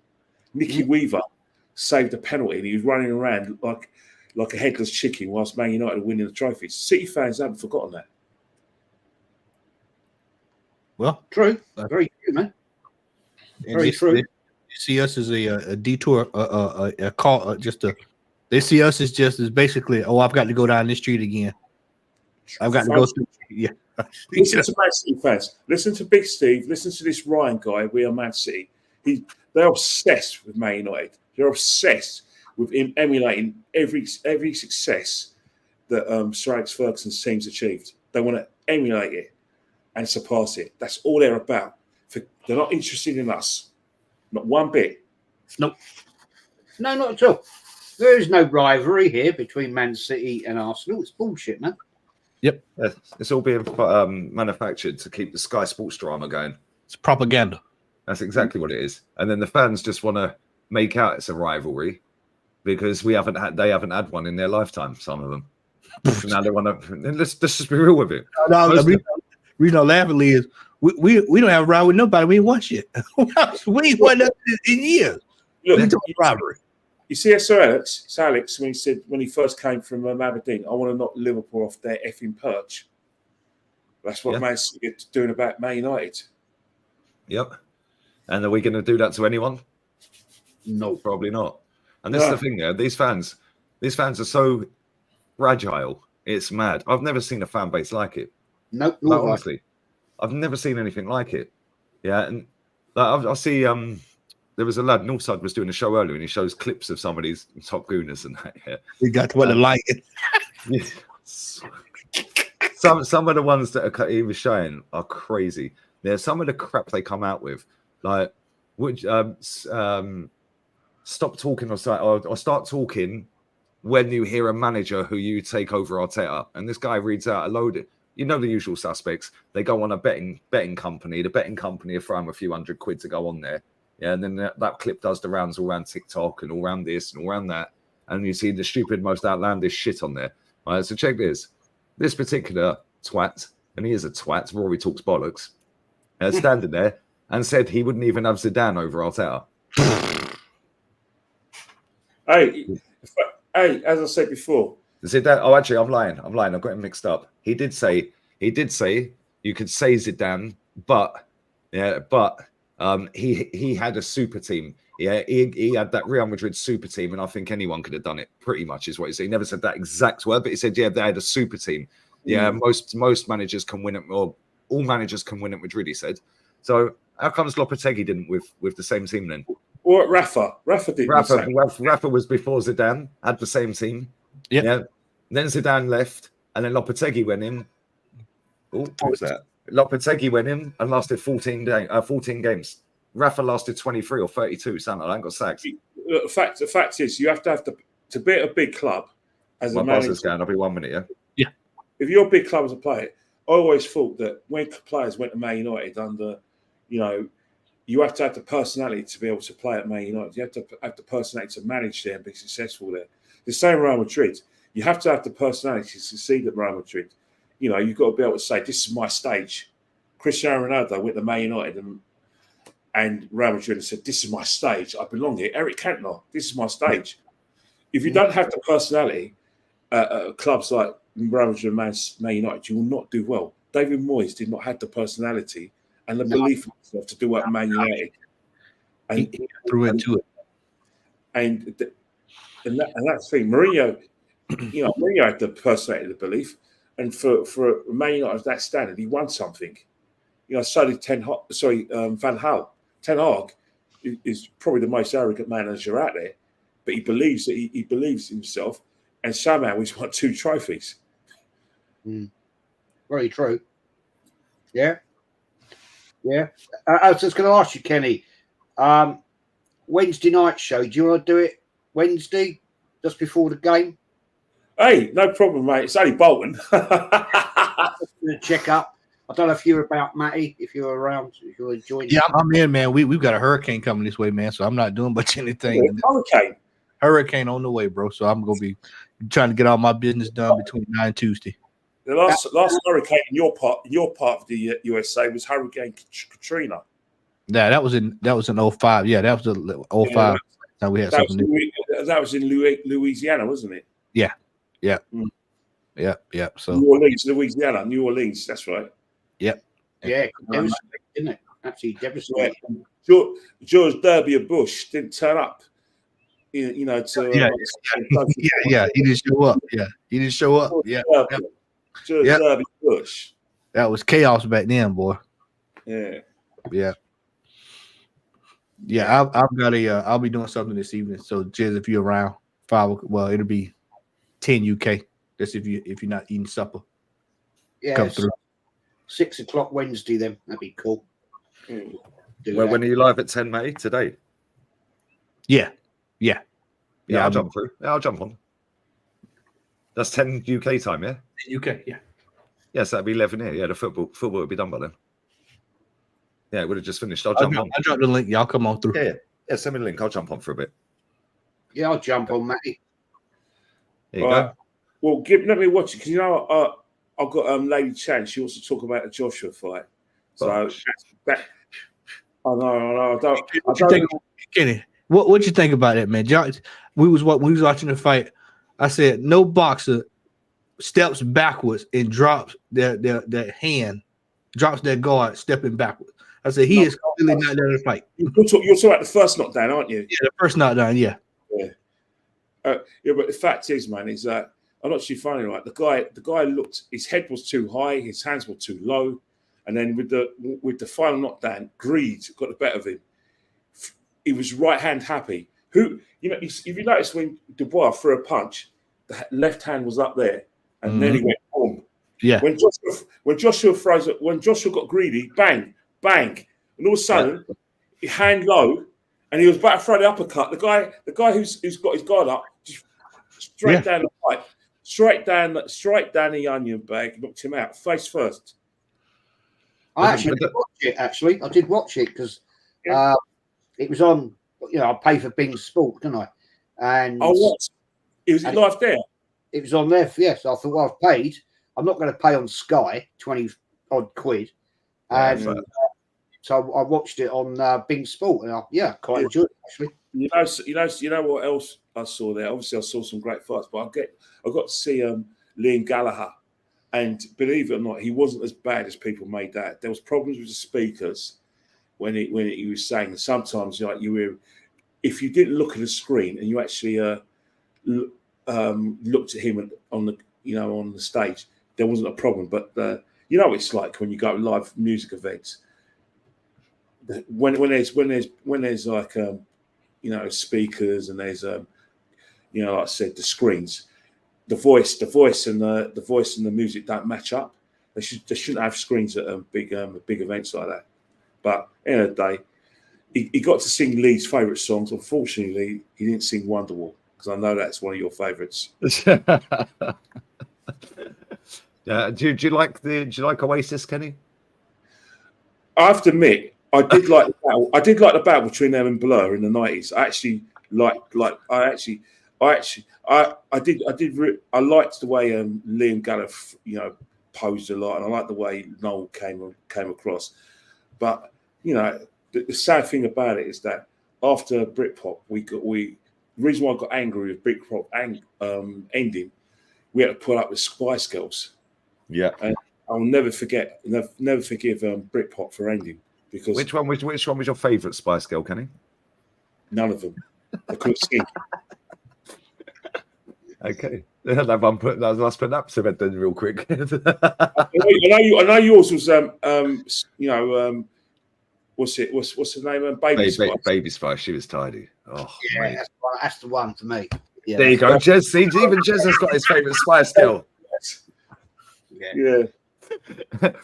Nicky Weaver saved a penalty, and he was running around like a headless chicken whilst Man United were winning the trophies. City fans haven't forgotten that. Well, true. Very true, man. Very true. They see us as a detour, a call, they see us as just as basically, I've got to go down this street again. I've got to go through. Yeah. Listen to Man City fans. Listen to Big Steve. Listen to this Ryan guy. We are Man City. They're obsessed with Man United. They're obsessed with him emulating every success that Sir Alex Ferguson's team's achieved. They want to emulate it and surpass it. That's all they're about. They're not interested in us. Not one bit. Nope. No, not at all. There is no rivalry here between Man City and Arsenal. It's bullshit, man. Yep. It's all being manufactured to keep the Sky Sports drama going. It's propaganda. That's exactly what it is. And then the fans just want to make out it's a rivalry because they haven't had one in their lifetime, some of them. So now they want to, let's just be real with it. The reason I'm laughing is we don't have a rivalry with nobody. We ain't won shit. We ain't won nothing in years. Look, rivalry. You see, Sir Alex, when he first came from Aberdeen, I want to knock Liverpool off their effing perch. That's what Man City are doing about Man United. Yep. And are we going to do that to anyone? No, probably not. And this is the thing there. These fans are so fragile. It's mad. I've never seen a fan base like it. Nope. Honestly, I've never seen anything like it. Yeah, and I see. There was a lad, Northside was doing a show earlier, and he shows clips of some of these top gooners and that. Yeah. We got to the light. Some of the ones that he was showing are crazy. There's some of the crap they come out with, like stop talking or start talking when you hear a manager who you take over Arteta, and this guy reads out a load of, the usual suspects. They go on a betting company. The betting company are throwing a few £100 to go on there. Yeah, and then that clip does the rounds all around TikTok and all around this and all around that. And you see the stupid, most outlandish shit on there. All right, so check this. This particular twat, and he is a twat, Rory talks bollocks, standing there and said he wouldn't even have Zidane over Arteta. Hey, as I said before. Zidane, oh, actually, I'm lying. I've got him mixed up. He did say you could say Zidane, but he had a super team. Yeah, he had that Real Madrid super team, and I think anyone could have done it. Pretty much is what he said. He never said that exact word, but he said, yeah, they had a super team. Yeah, most managers can win it, or all managers can win at Madrid. He said. So how comes Lopetegui didn't with the same team then? Or Rafa did. Rafa was before Zidane, had the same team. Yep. Yeah. Then Zidane left, and then Lopetegui went in. Oh, what was that? Lopetegui went in and lasted 14 games. Rafa lasted 23 or 32. Something like that. Got sacked. The fact is, you have to be at a big club as a manager. I'll be 1 minute. Yeah. Yeah. If you're a big club as a player, I always thought that when players went to Man United under, you have to have the personality to be able to play at Man United. You have to have the personality to manage there and be successful there. The same Real Madrid. You have to have the personality to succeed at Real Madrid. You've got to be able to say, this is my stage. Cristiano Ronaldo went to Man United and Real Madrid and said, this is my stage. I belong here. Eric Cantona, this is my stage. If you don't have the personality, clubs like Real Madrid and Man United, you will not do well. David Moyes did not have the personality and the belief in himself to do what Man United. And he threw into it. And that's the thing. Mourinho, Mourinho had the personality, the belief, and for Man United of that standard, he won something. So did Van Gaal. Ten Hag is probably the most arrogant manager out there, but he believes that he believes in himself, and somehow he's won 2 trophies. Very true. Yeah. I was just going to ask you, Kenny. Wednesday night show. Do you want to do it Wednesday, just before the game? Hey, no problem, mate. It's only Bolton. Check up. I don't know if you're about, Matty, if you're around, if you're joining. Yeah, I'm in, man. We've got a hurricane coming this way, man. So I'm not doing much anything. Hurricane on the way, bro. So I'm gonna be trying to get all my business done between 9 and Tuesday. The last hurricane in your part of the USA was Hurricane Katrina. Yeah, that was in 05. Yeah, that was the 05. Now we had something new. That was in Louisiana, wasn't it? Yeah. So New Orleans, Louisiana, New Orleans. That's right. Yep. Yeah, devastating, isn't it? Absolutely devastating. Yeah. George W. Bush didn't turn up. Yeah, he didn't show up. Yeah, he didn't show up. Yeah. George W. Bush. That was chaos back then, boy. Yeah. I've got I'll be doing something this evening. So, Jez, if you're around 5, well, it'll be 10 UK. That's if you're not eating supper. Yeah, come through. 6 o'clock Wednesday. Then that'd be cool. When are you live at 10, May? Today? Yeah. I'll jump through. Yeah, I'll jump on. That's 10 UK time, yeah? UK, yeah. Yes, that'd be 11 here. Yeah, the football would be done by then. Yeah, it would have just finished. I'll jump on. I'll drop the link. Y'all come on through. Yeah, send me the link. I'll jump on for a bit. Yeah, I'll jump on, Matty. There you go. Well, let me watch it because I've got Lady Chan. She wants to talk about the Joshua fight. So I know. I don't. Kenny, what you think about that, man? We was watching the fight. I said no boxer steps backwards and drops their hand, drops their guard, stepping backwards. I said he is clearly not there to fight. You're talking about the first knockdown, aren't you? Yeah, the first knockdown. Yeah. But the fact is, man, is that I'm actually finding right. The guy looked. His head was too high. His hands were too low, and then with the final knockdown, greed got the better of him. He was right hand happy. If you notice when Dubois threw a punch, the left hand was up there, and then he went boom. Yeah. When Joshua got greedy, bang, bang, and all of a sudden, he hand low, and he was about to throw the uppercut. The guy who's got his guard up, just straight down the pipe, straight down the onion bag, knocked him out face first. I did watch it because it was on. I pay for Bing Sport, don't I? And what? Was it live there? It was on there. Yes, I thought, well, I've paid. I'm not going to pay on Sky 20 odd quid, and so I watched it on Bing Sport, and quite enjoyed it actually. You know what else I saw there? Obviously, I saw some great fights, but I got to see Liam Gallagher, and believe it or not, he wasn't as bad as people made that. There was problems with the speakers when he was saying sometimes if you didn't look at the screen and you actually looked at him on the stage, there wasn't a problem. But it's like when you go to live music events, when there's like speakers and there's like I said, the screens, the voice and the music don't match up. They shouldn't have screens at big events like that. But at the end of the day, he got to sing Lee's favourite songs. Unfortunately, he didn't sing Wonderwall because I know that's one of your favourites. Yeah. Do you like Oasis, Kenny? I have to admit, I did like the battle between them and Blur in the 90s. I actually liked the way Liam Gallagher posed a lot, and I liked the way Noel came across. But the sad thing about it is that after Britpop, we the reason why I got angry with Britpop ending, we had to put up with Spice Girls. Yeah. And I'll never forget, never forgive Britpop for ending, because Which one was your favourite Spice Girl, Kenny? none of them. I couldn't sing. Okay. Let's put that to bed then real quick. I know yours was what's the name? Baby Spice. Baby Spice. She was tidy. Oh, Yeah, mate. that's the one for me. Yeah, There you go, Jez. See, even Jez has got his favourite Spice Girl. Yeah.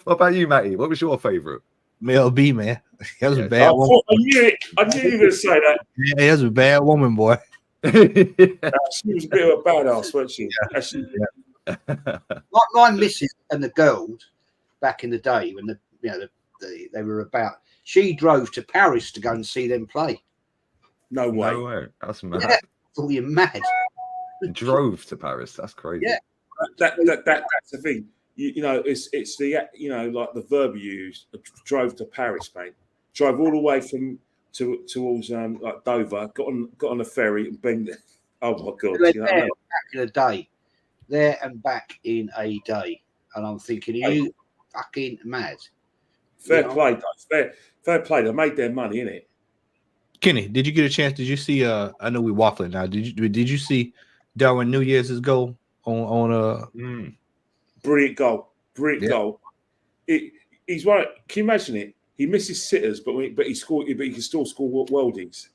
What about you, Matty? What was your favourite? Mel B, man. That was a I bad woman. knew it. I knew you were going to say that. Yeah, that was a bad woman, boy. She was a bit of a badass, wasn't she? Yeah. my missus and the girls back in the day when they were about. She drove to Paris to go and see them play. No way. No way. That's mad. Yeah, thought you're mad. Drove to Paris. That's crazy. Yeah. That's the thing. You know, it's the like the verb you use. Drove to Paris, mate. Drove all the way towards like Dover. Got on a ferry and been. Oh my god! Back in a day, there and back in a day, and I'm thinking, are you fucking mad? Fair play, Dave. Fair play. They made their money, innit? Kenny, did you get a chance? Did you see? I know we're waffling now. Did you see Darwin Nunez's goal on Brilliant goal. Goal. He's right. Can you imagine it? He misses sitters, but he scored. But he can still score worldies.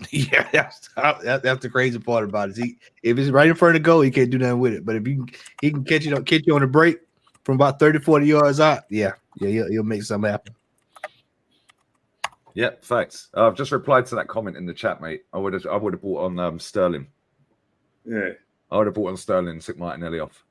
Yeah, that's the crazy part about it. If it's right in front of the goal, he can't do nothing with it. But if he can catch you on a break from about 30, 40 yards out, he'll make something happen. Yeah, facts. I've just replied to that comment in the chat, mate. I would have bought on Sterling. Yeah, I would have bought on Sterling and took Martinelli off.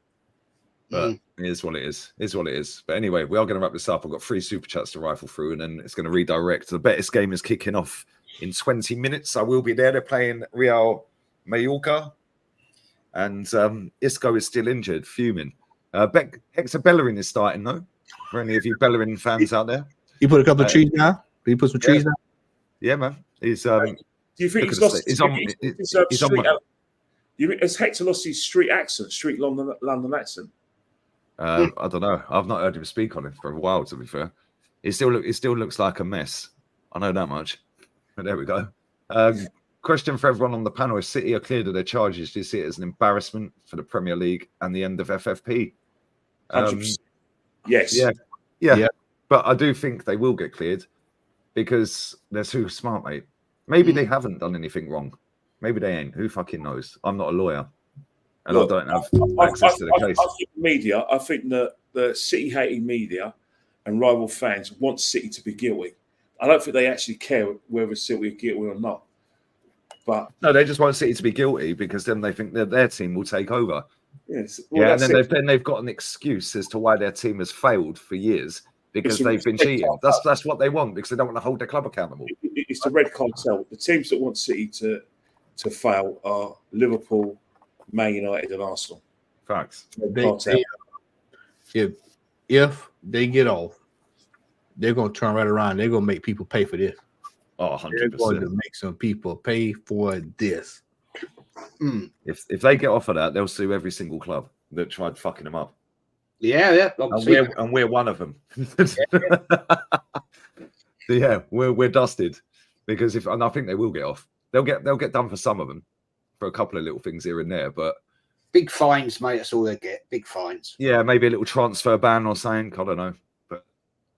But it is what it is. It is what it is. But anyway, we are going to wrap this up. I've got 3 super chats to rifle through, and then it's going to redirect. The Betis game is kicking off in 20 minutes. I will be there. They're playing Real Mallorca, and Isco is still injured, fuming. Hector Bellerin is starting, though. For any of you Bellerin fans out there, He put a couple of trees down. Did he put some trees down? Yeah, man. He's. do you think he's lost? Has Hector lost his street London accent? I don't know. I've not heard him speak on it for a while. To be fair, he still looks like a mess. I know that much. But there we go. Question for everyone on the panel: if City are cleared of their charges, do you see it as an embarrassment for the Premier League and the end of FFP? 100%. Yes. Yeah. But I do think they will get cleared because they're too smart, mate. Maybe they haven't done anything wrong. Maybe they ain't. Who fucking knows? I'm not a lawyer. And look, I don't have access to the case. I think the City-hating media and rival fans want City to be guilty. I don't think they actually care whether City are guilty or not. But no, they just want City to be guilty because then they think that their team will take over. Yes. Well, and then they've got an excuse as to why their team has failed for years because they've been cheating. That's what they want because they don't want to hold their club accountable. It's the red cartel. The teams that want City to fail are Liverpool, Man United, and Arsenal. Facts. If they get off, they're going to turn right around. They're going to make people pay for this. Oh, 100%. They're going to make some people pay for this. If they get off of that, they'll sue every single club that tried fucking them up. Yeah. And we're one of them. Yeah, we're dusted because and I think they will get off. They'll get done for some of them, for a couple of little things here and there, but big fines, mate. That's all they get. Big fines. Yeah, maybe a little transfer ban or something. I don't know, but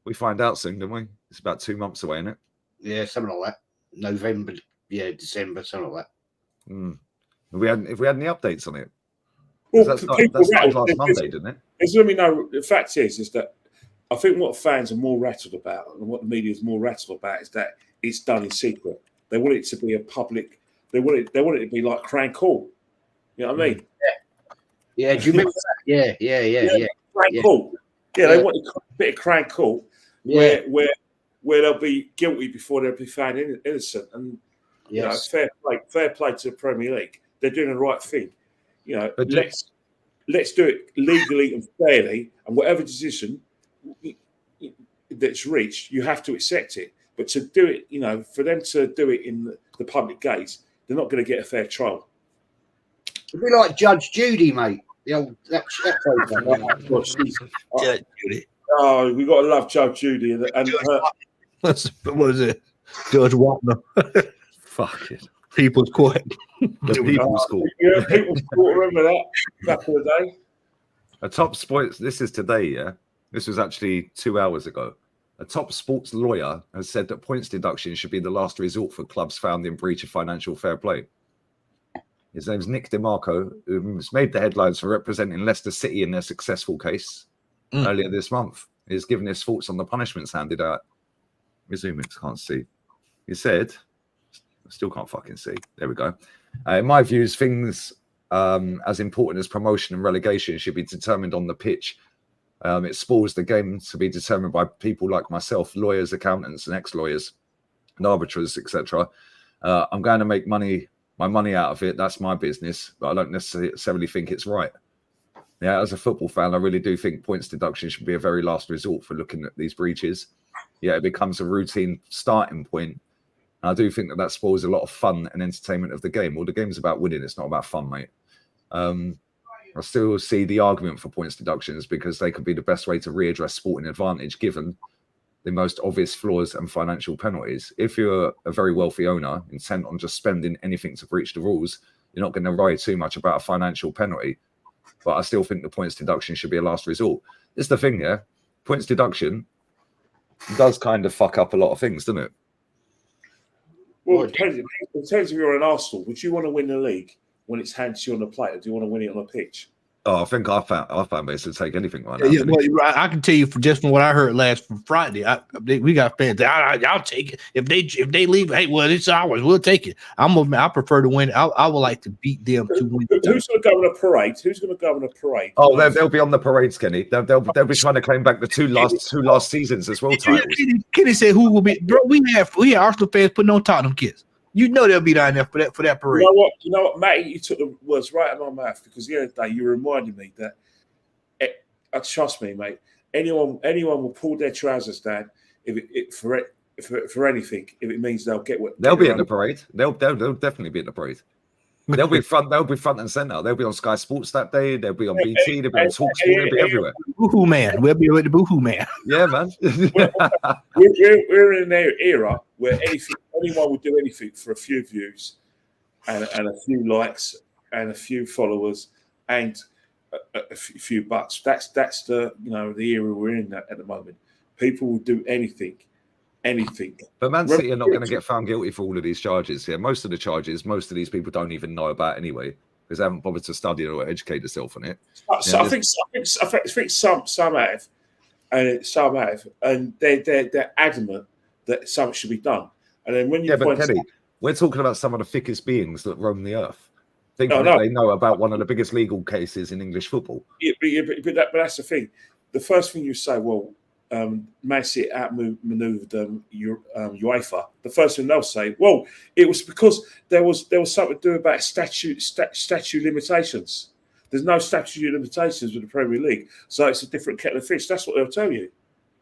we find out soon, don't we? It's about 2 months away, isn't it? Yeah, something like that. November, December, something like that. Have we had any updates on it? Well, that started last Monday, didn't it? As let me know, the fact is that I think what fans are more rattled about and what the media is more rattled about is that it's done in secret. They want it to be a public. They want it to be like Crank Hall. You know what I mean? Yeah. Do you remember that? Yeah. Crank Hall. Yeah, they want a bit of Crank Hall where they'll be guilty before they'll be found innocent. And you know, fair play to the Premier League. They're doing the right thing. You know, let's do it legally and fairly, and whatever decision that's reached, you have to accept it. But to do it, you know, for them to do it in the public gaze, they're not going to get a fair trial. It'd be like Judge Judy, mate. The old that program. Oh, she's- Judge Judy. oh, we got to love Judge Judy and her. What is it? Judge Wapner. Fuck it. People's Court. The People's Court. Yeah, People's Court, remember that back in the day? A top sports. This is today, yeah. This was actually 2 hours ago. A top sports lawyer has said that points deduction should be the last resort for clubs found in breach of financial fair play. His name's Nick DeMarco, who's made the headlines for representing Leicester City in their successful case earlier this month. He's given his thoughts on the punishments handed out. Resume it, can't see. He said, I still can't fucking see. There we go. In my views, things as important as promotion and relegation should be determined on the pitch. It spoils the game to be determined by people like myself, lawyers, accountants, and ex-lawyers, and arbiters, etc. I'm going to make my money out of it. That's my business, but I don't necessarily think it's right. Yeah, as a football fan, I really do think points deduction should be a very last resort for looking at these breaches. Yeah, it becomes a routine starting point. And I do think that spoils a lot of fun and entertainment of the game. Well, the game's about winning. It's not about fun, mate. I still see the argument for points deductions because they could be the best way to readdress sporting advantage given the most obvious flaws and financial penalties. If you're a very wealthy owner intent on just spending anything to breach the rules, you're not going to worry too much about a financial penalty. But I still think the points deduction should be a last resort. It's the thing, yeah. Points deduction does kind of fuck up a lot of things, doesn't it? Well, it depends if you're an Arsenal. Would you want to win the league when it's handed to you on the plate, or do you want to win it on a pitch? Oh, I think our fan base would take anything right now. Yeah, well, I can tell you from what I heard last Friday. We got fans. I'll take it if they leave. Hey, well, it's ours. We'll take it. I prefer to win. I would like to beat them to win. Who's going to go on a parade? Who's going to go on a parade? Oh, they'll be on the parades, Kenny. They'll be trying to claim back the two last seasons as well. Titles. Kenny said, "Who will be?" Bro, we have Arsenal fans putting on Tottenham kids. You know they'll be down there for that parade. You know what, Matty? You took the words right out of my mouth because the other day you reminded me that. Trust me, mate. Anyone will pull their trousers down for anything if it means they'll get what they'll be in the parade. They'll definitely be in the parade. They'll be front and center. They'll be on Sky Sports that day. They'll be on BT. They'll be on Talksport. They'll be everywhere. Boohoo man, we'll be with the Boohoo man. Yeah, man. we're in an era where anyone will do anything for a few views and a few likes and a few followers and a few bucks. That's the the era we're in at the moment. People will do anything. But Man City are not going to get found guilty for all of these charges. Yeah, most of the charges, most of these people don't even know about anyway because they haven't bothered to study or educate themselves on it. So I think some have, and they're adamant that something should be done. And then when you but Kenny, we're talking about some of the thickest beings that roam the earth. They know about one of the biggest legal cases in English football. Yeah, but that's the thing. The first thing you say, well, Man City outmaneuvered UEFA. The first thing they'll say, well, it was because there was something to do about statute limitations. There's no statute of limitations with the Premier League, so it's a different kettle of fish. That's what they'll tell you.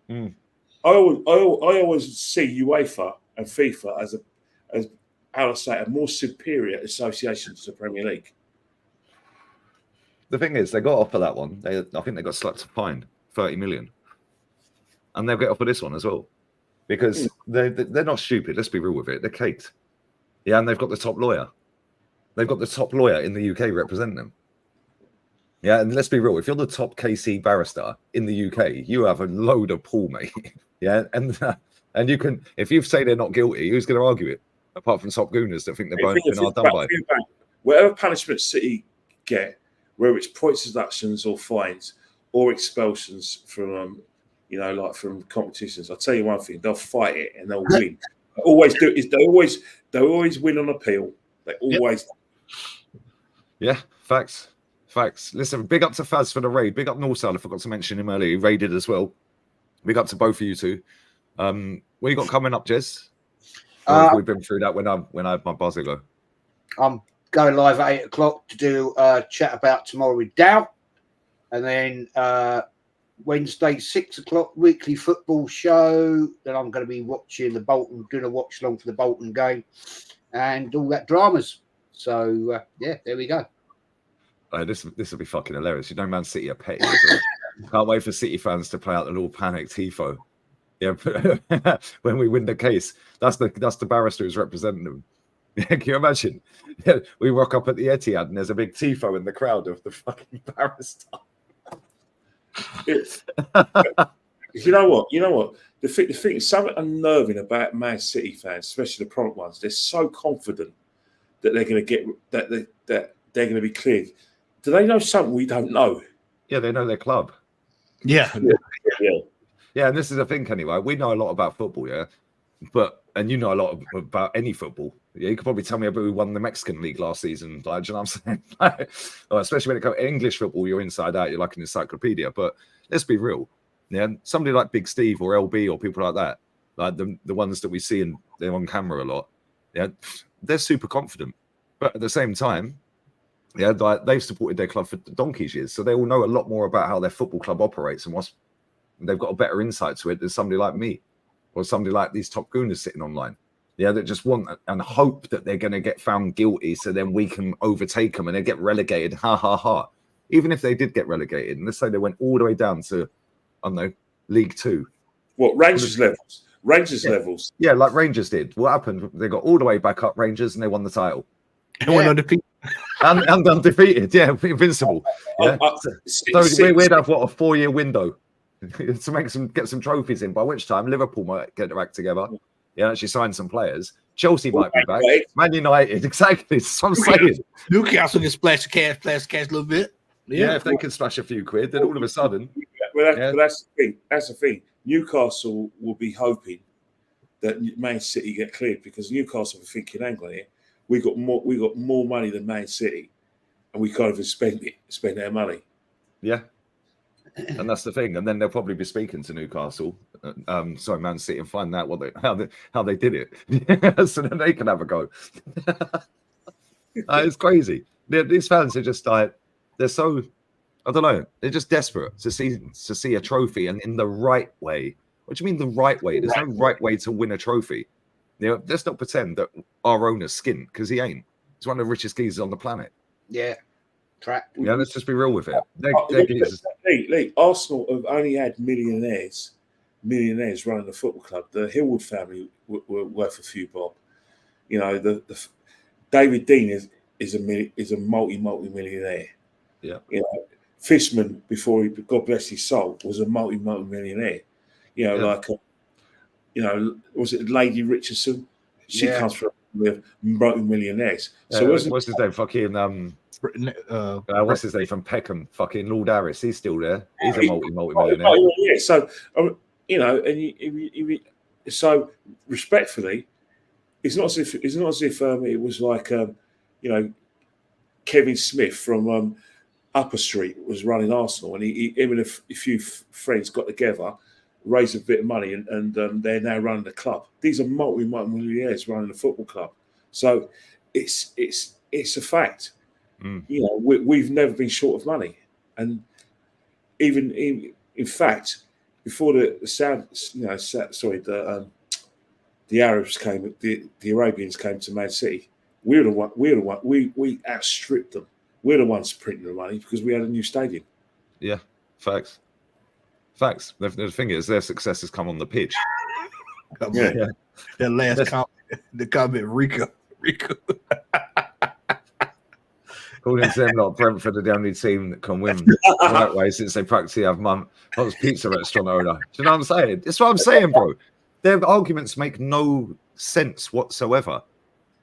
I always see UEFA and FIFA as a more superior association to the Premier League. The thing is, they got off of that one. I think they got slapped a fine, 30 million. And they'll get off of this one as well. Because they're not stupid. Let's be real with it. They're caked. Yeah, and they've got the top lawyer. They've got the top lawyer in the UK representing them. Yeah, and let's be real. If you're the top KC barrister in the UK, you have a load of pull, mate. Yeah, and you can, if you say they're not guilty, who's going to argue it? Apart from top gooners that think they're both been done by. Whatever punishment City get, whether it's points deductions or fines or expulsions from, from competitions, I'll tell you one thing: they'll fight it and they'll win. They always win on appeal. They always. Yeah, facts. Listen, big up to Faz for the raid. Big up Northside. I forgot to mention him earlier. He raided as well. Big up to both of you two. What you got coming up, Jez? We've been through that when I had my buzzer go. I'm going live at 8 o'clock to do a chat about tomorrow with Dow. And then Wednesday, 6 o'clock, weekly football show. Then I'm going to be watching doing a watch along for the Bolton game. and all that dramas. So yeah, there we go. This will be fucking hilarious. You know, Man City are petty. Can't wait for City fans to play out the little panic tifo. Yeah, when we win the case, that's the barrister who's representing them. Can you imagine? Yeah, we rock up at the Etihad and there's a big tifo in the crowd of the fucking barrister. You know what? The thing is something unnerving about Man City fans, especially the prominent ones. They're so confident that they're going to get that they're going to be cleared. Do they know something we don't know? Yeah, they know their club. Yeah. And this is the thing, anyway. We know a lot about football, yeah, and you know a lot about any football. Yeah, you could probably tell me about who won the Mexican league last season. Like, do you know what I'm saying? Especially when it comes to English football, you're inside out. You're like an encyclopedia. But let's be real. Yeah, somebody like Big Steve or LB or people like that, like the ones that we see and they're on camera a lot. Yeah, they're super confident, but at the same time, yeah, like they've supported their club for donkey's years, so they will know a lot more about how their football club operates and they've got a better insight to it than somebody like me or somebody like these top gooners sitting online. Yeah, that just want and hope that they're going to get found guilty, so then we can overtake them and they get relegated. Ha ha ha! Even if they did get relegated, and let's say they went all the way down to, I don't know, League Two. What, Rangers levels? Levels. Yeah, like Rangers did. What happened? They got all the way back up, Rangers, and they won the title. And went undefeated. and undefeated, yeah, invincible. Yeah. So we'd have what, a 4-year window to get some trophies in. By which time Liverpool might get their act together. Yeah, actually sign some players. Chelsea might be back. Man United, exactly. That's what I'm saying. Newcastle can splash cash a little bit. Yeah, if they can splash a few quid, then all of a sudden. But that's the thing. That's the thing. Newcastle will be hoping that Man City get cleared, because Newcastle are thinking, hang on here, we got more money than Man City, and we can't even spend our money. Yeah, and that's the thing. And then they'll probably be speaking to Newcastle, Man City, and find out how they did it, so then they can have a go. It's crazy. These fans are just like, they're so, I don't know, they're just desperate to see a trophy, and in the right way. What do you mean the right way? There's no right way to win a trophy. You know, let's not pretend that our owner's skint, because he ain't. He's one of the richest geezers on the planet. Yeah, trapped. Yeah, let's just be real with it. Lee, Arsenal have only had millionaires running the football club. The Hillwood family were worth a few bob. You know, the David Dean is a multi-millionaire. Yeah. You know, Fishman, before he, God bless his soul, was a multi-millionaire. You know, was it Lady Richardson? She comes from multi-millionaires. So what's his name? Fucking what's his name from Peckham? Fucking Lord Harris. He's still there. He's a multi-millionaire. Yeah. So you know, and so respectfully, it's not as if it was like you know, Kevin Smith from Upper Street was running Arsenal, and him and a few friends got together, raised a bit of money, and they're now running the club. These are multi-millionaires running the football club. So it's a fact. You know, we've never been short of money, and even in fact, before the Arabs came, the Arabians came to Man City, we're the one. We outstripped them. We're the ones printing the money because we had a new stadium. Yeah, facts. The thing is, their success has come on the pitch. That last comment, Rico. According to them, like Brentford are the only team that can win that way since they practically have Mum's Pizza restaurant owner. Do you know what I'm saying? That's what I'm saying, bro. Their arguments make no sense whatsoever.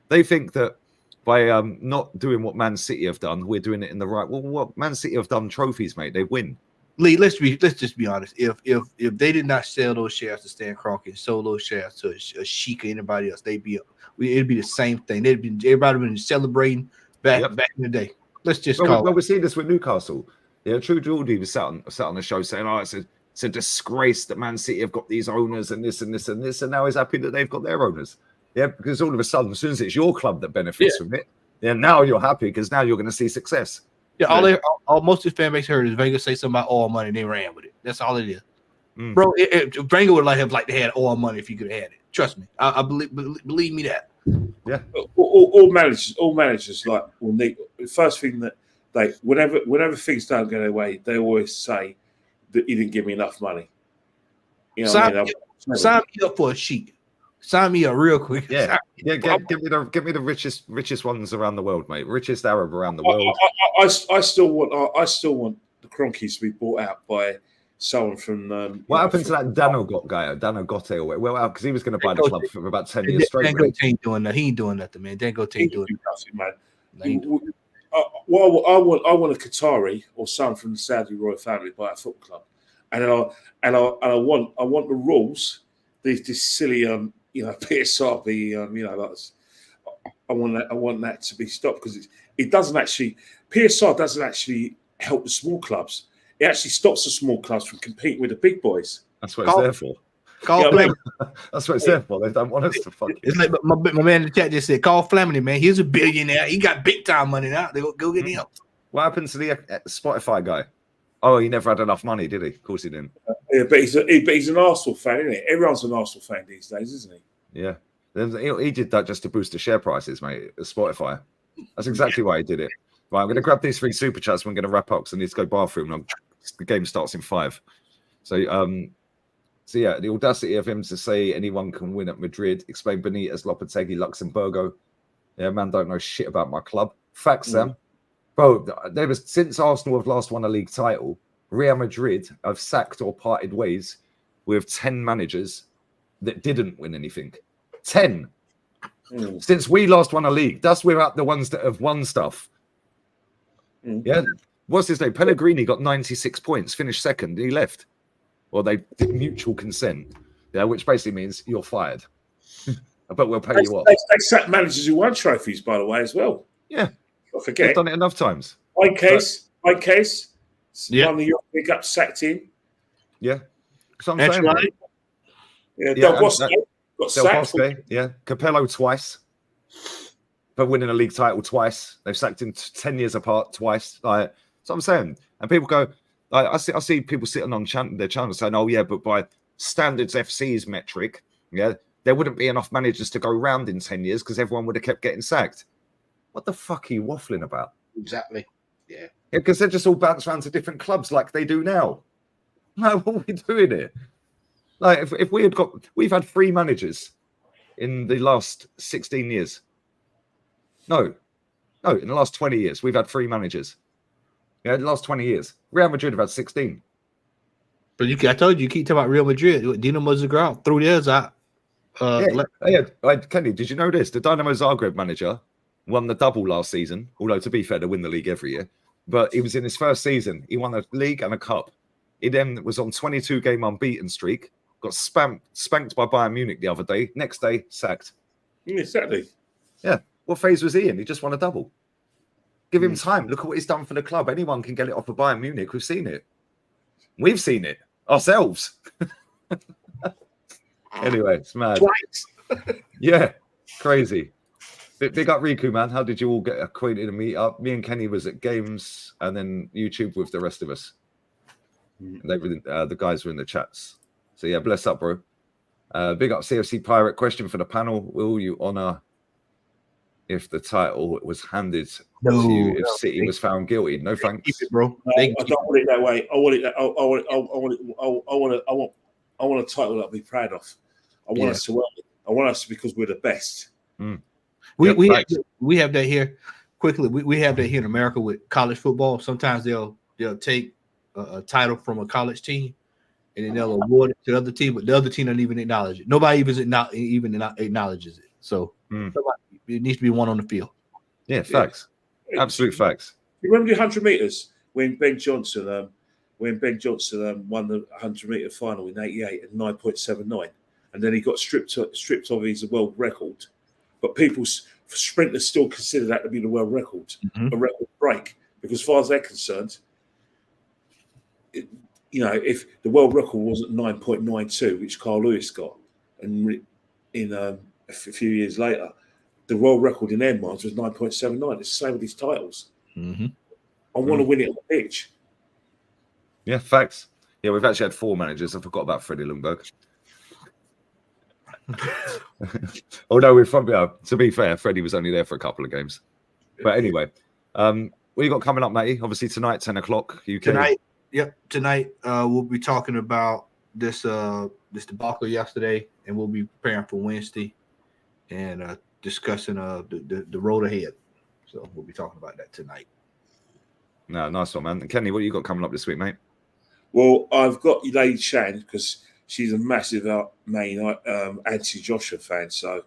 They think that by not doing what Man City have done, we're doing it in the right. Well, what Man City have done, trophies, mate. They win. Lee, let's just be honest. If they did not sell those shares to Stan Kroenke and sold those shares to a Sheik or anybody else, it'd be the same thing. Everybody been celebrating back in the day. Let's just call. Well, we're seeing this with Newcastle. Yeah, True Geordie was sat on the show saying, "Oh, it's a disgrace that Man City have got these owners and this and this and this," and now he's happy that they've got their owners. Yeah, because all of a sudden, as soon as it's your club that benefits from it, now you're happy because now you're going to see success. Yeah, all most of the fan base heard is Wenger say something about oil money, and they ran with it. That's all it is, bro. Wenger would have liked to have oil money if he could have had it. Trust me, I believe me that. Yeah. All managers like will need the first thing that whenever things don't go their way, they always say that you didn't give me enough money. You know what I mean? Sign me up for a sheet. Sign me up real quick. Yeah. Give me the richest ones around the world, mate. Richest Arab around the world. I still want the Cronkies to be bought out by someone from. What happened to that Dano guy? Dano Gote or well, because he was going to buy the club for about 10 years straight. Dangote ain't doing that. He ain't doing nothing, man. Dangote ain't doing nothing, man. No, I want a Qatari or someone from the Saudi royal family to buy a football club, and I want the rules. This silly PSR I want that to be stopped because it doesn't actually PSR doesn't actually help the small clubs. It actually stops the small clubs from competing with the big boys. That's what it's there for. That's what it's there for. They don't want us to fuck it. It's like my man in the chat just said, call Flamini, man. He's a billionaire. He got big time money now. They go get him. What happened to the Spotify guy? Oh, he never had enough money, did he? Of course he didn't. Yeah, but he's an Arsenal fan, isn't he? Everyone's an Arsenal fan these days, isn't he? Yeah. He did that just to boost the share prices, mate. Spotify. That's exactly why he did it. Right, I'm going to grab these 3 super chats. We're going to wrap up because I need to go bathroom. And the game starts in 5. So yeah, the audacity of him to say anyone can win at Madrid. Explain Benitez, Lopetegui, Luxemburgo. Yeah, man, don't know shit about my club. Facts, Sam. Bro, there was since Arsenal have last won a league title, Real Madrid have sacked or parted ways with 10 managers that didn't win anything. 10. Since we last won a league. That's without the ones that have won stuff. Yeah. What's his name? Pellegrini got 96 points, finished second. He left. Well, they did mutual consent. Yeah, which basically means you're fired. But we'll pay you off. They sacked managers who won trophies, by the way, as well. Yeah. Don't forget. They've done it enough times. My case. Yeah. One of your big up sacked in. Yeah. So I'm saying. Right. Yeah, Del Bosque got sacked. Yeah. Capello twice. For winning a league title twice. They've sacked him 10 years apart twice. Like, so I'm saying. And people go, I see people sitting on their channel saying, oh, yeah, but by Standards FC's metric, yeah, there wouldn't be enough managers to go round in 10 years because everyone would have kept getting sacked. What the fuck are you waffling about? Exactly. Yeah. Because they're just all bounced around to different clubs like they do now. No, what are we doing here? Like, if we've had 3 managers in the last 16 years. No, in the last 20 years, we've had 3 managers. Yeah, in the last 20 years. Real Madrid have had 16. But I told you keep talking about Real Madrid. Dynamo Zagreb threw theirs out. Kenny, did you know this? The Dynamo Zagreb manager won the double last season. Although, to be fair, they win the league every year. But he was in his first season. He won a league and a cup. He then was on 22-game unbeaten streak. Got spanked by Bayern Munich the other day. Next day, sacked. Exactly. Yeah. What phase was he in? He just won a double. Give him time. Look at what he's done for the club. Anyone can get it off of Bayern Munich. We've seen it. We've seen it ourselves. Anyway, it's mad. Twice. Yeah, crazy. Big up Riku, man. How did you all get acquainted and meet up? Me and Kenny was at games and then YouTube with the rest of us. The guys were in the chats. So yeah, bless up, bro. Big up CFC Pirate. Question for the panel: will you honor if the title was handed to you if City was found guilty? No thanks. Keep it, bro. I don't want it that way. I want it. I want a title that I'll be proud of. I want us to work. I want us because we're the best. We have that here quickly. We have that here in America with college football. Sometimes they'll take a title from a college team and then they'll award it to the other team, but the other team doesn't even acknowledge it. Nobody even acknowledges it. So it needs to be one on the field. Yeah, facts. Absolute facts. You remember the 100 meters when Ben Johnson won the 100 meter final in '88 at 9.79, and then he got stripped of his world record. But sprinters still consider that to be the world record, a record break, because as far as they're concerned, if the world record wasn't 9.92, which Carl Lewis got, and in a few years later, the world record in their minds was 9.79. It's the same with these titles. I want to win it on the pitch. Yeah, facts. Yeah, we've actually had 4 managers. I forgot about Freddie Lundberg. Although to be fair, Freddie was only there for a couple of games. But anyway, what you got coming up, matey? Obviously tonight, 10 o'clock UK. Tonight we'll be talking about this debacle yesterday, and we'll be preparing for Wednesday and discussing the road ahead. So we'll be talking about that tonight. No, nice one, man. And Kenny, what you got coming up this week, mate? Well, I've got you lady Shan because she's a massive anti-Joshua fan. So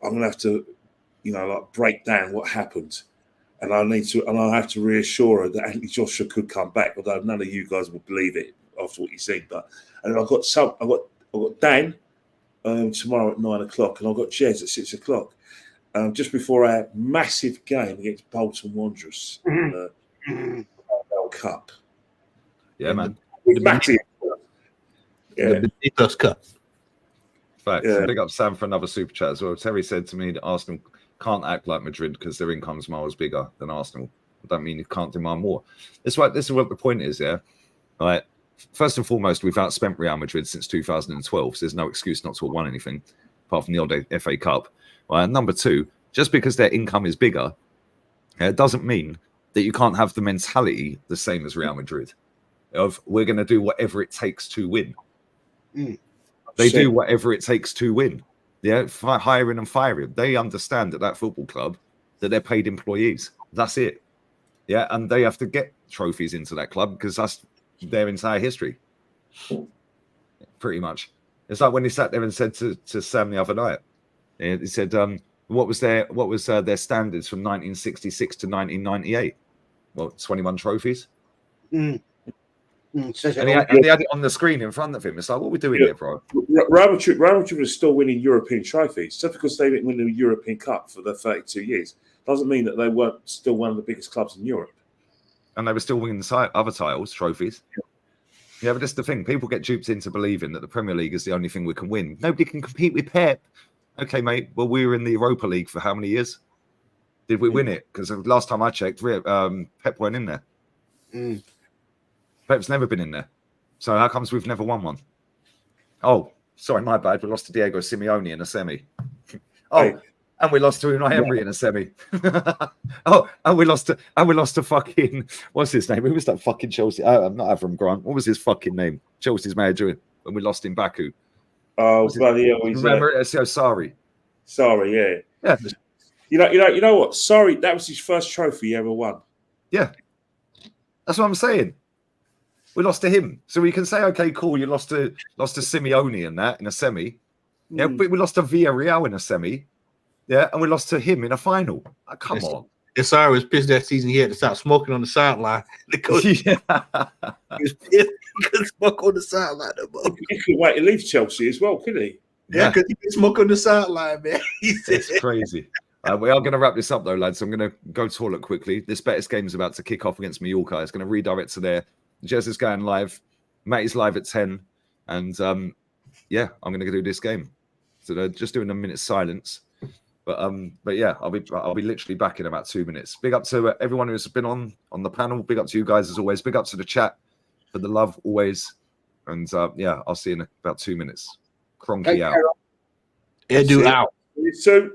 I'm gonna have to, break down what happened, and I have to reassure her that anti-Joshua could come back, although none of you guys would believe it after what you've seen. And I've got Dan tomorrow at 9 o'clock, and I've got Jez at 6 o'clock, just before our massive game against Bolton Wanderers in the World Cup. Yeah, man. Massive. Yeah. The Beatles Cup. Facts. Yeah. Big up Sam for another super chat as well. Terry said to me that Arsenal can't act like Madrid because their income's miles bigger than Arsenal. I don't mean you can't demand more. This is what the point is, yeah? All right. First and foremost, we've outspent Real Madrid since 2012, so there's no excuse not to have won anything apart from the old FA Cup. All right. Number two, just because their income is bigger, it doesn't mean that you can't have the mentality the same as Real Madrid of we're going to do whatever it takes to win. They do whatever it takes to win. Yeah, hiring and firing. They understand at that football club that they're paid employees. That's it. Yeah, and they have to get trophies into that club because that's their entire history. Pretty much. It's like when he sat there and said to Sam the other night, he said, what was their standards from 1966 to 1998? Well, 21 trophies. And he had it on the screen in front of him. It's like, what are we doing here, bro? Real Madrid was still winning European trophies. Just because they didn't win the European Cup for the 32 years doesn't mean that they weren't still one of the biggest clubs in Europe. And they were still winning other trophies. Yeah, but that's the thing. People get duped into believing that the Premier League is the only thing we can win. Nobody can compete with Pep. Okay, mate. Well, we were in the Europa League for how many years? Did we win it? Because last time I checked, Pep weren't in there. Pep's never been in there. So how comes we've never won one? Oh, sorry, my bad. We lost to Diego Simeone in a semi. And we lost to Unai Emery in a semi. And we lost to fucking, what's his name? Who was that fucking Chelsea? Not Avram Grant. What was his fucking name? Chelsea's manager when we lost in Baku. Oh, bloody hell! Remember? Sorry. Sorry, yeah. You know what? Sorry, that was his first trophy he ever won. Yeah, that's what I'm saying. We lost to him, so we can say, okay, cool. You lost to Simeone and that in a semi. Yeah, but we lost to Villarreal in a semi. Yeah, and we lost to him in a final. Come on. Trossard was pissed that season. He had to stop smoking on the sideline. The coach, he was pissed. He couldn't smoke on the sideline. He could wait to leave Chelsea as well, couldn't he? Yeah, because he could smoke on the sideline, man. It's crazy. We are going to wrap this up, though, lads. I'm going to go toilet quickly. This Betis game is about to kick off against Mallorca. It's going to redirect to there. Jez is going live. Matty's live at 10. And, I'm going to do this game. So they're just doing a minute's silence. But yeah, I'll be literally back in about 2 minutes. Big up to everyone who's been on the panel. Big up to you guys as always. Big up to the chat for the love always. And I'll see you in about 2 minutes. Cronky out. Edu out. So.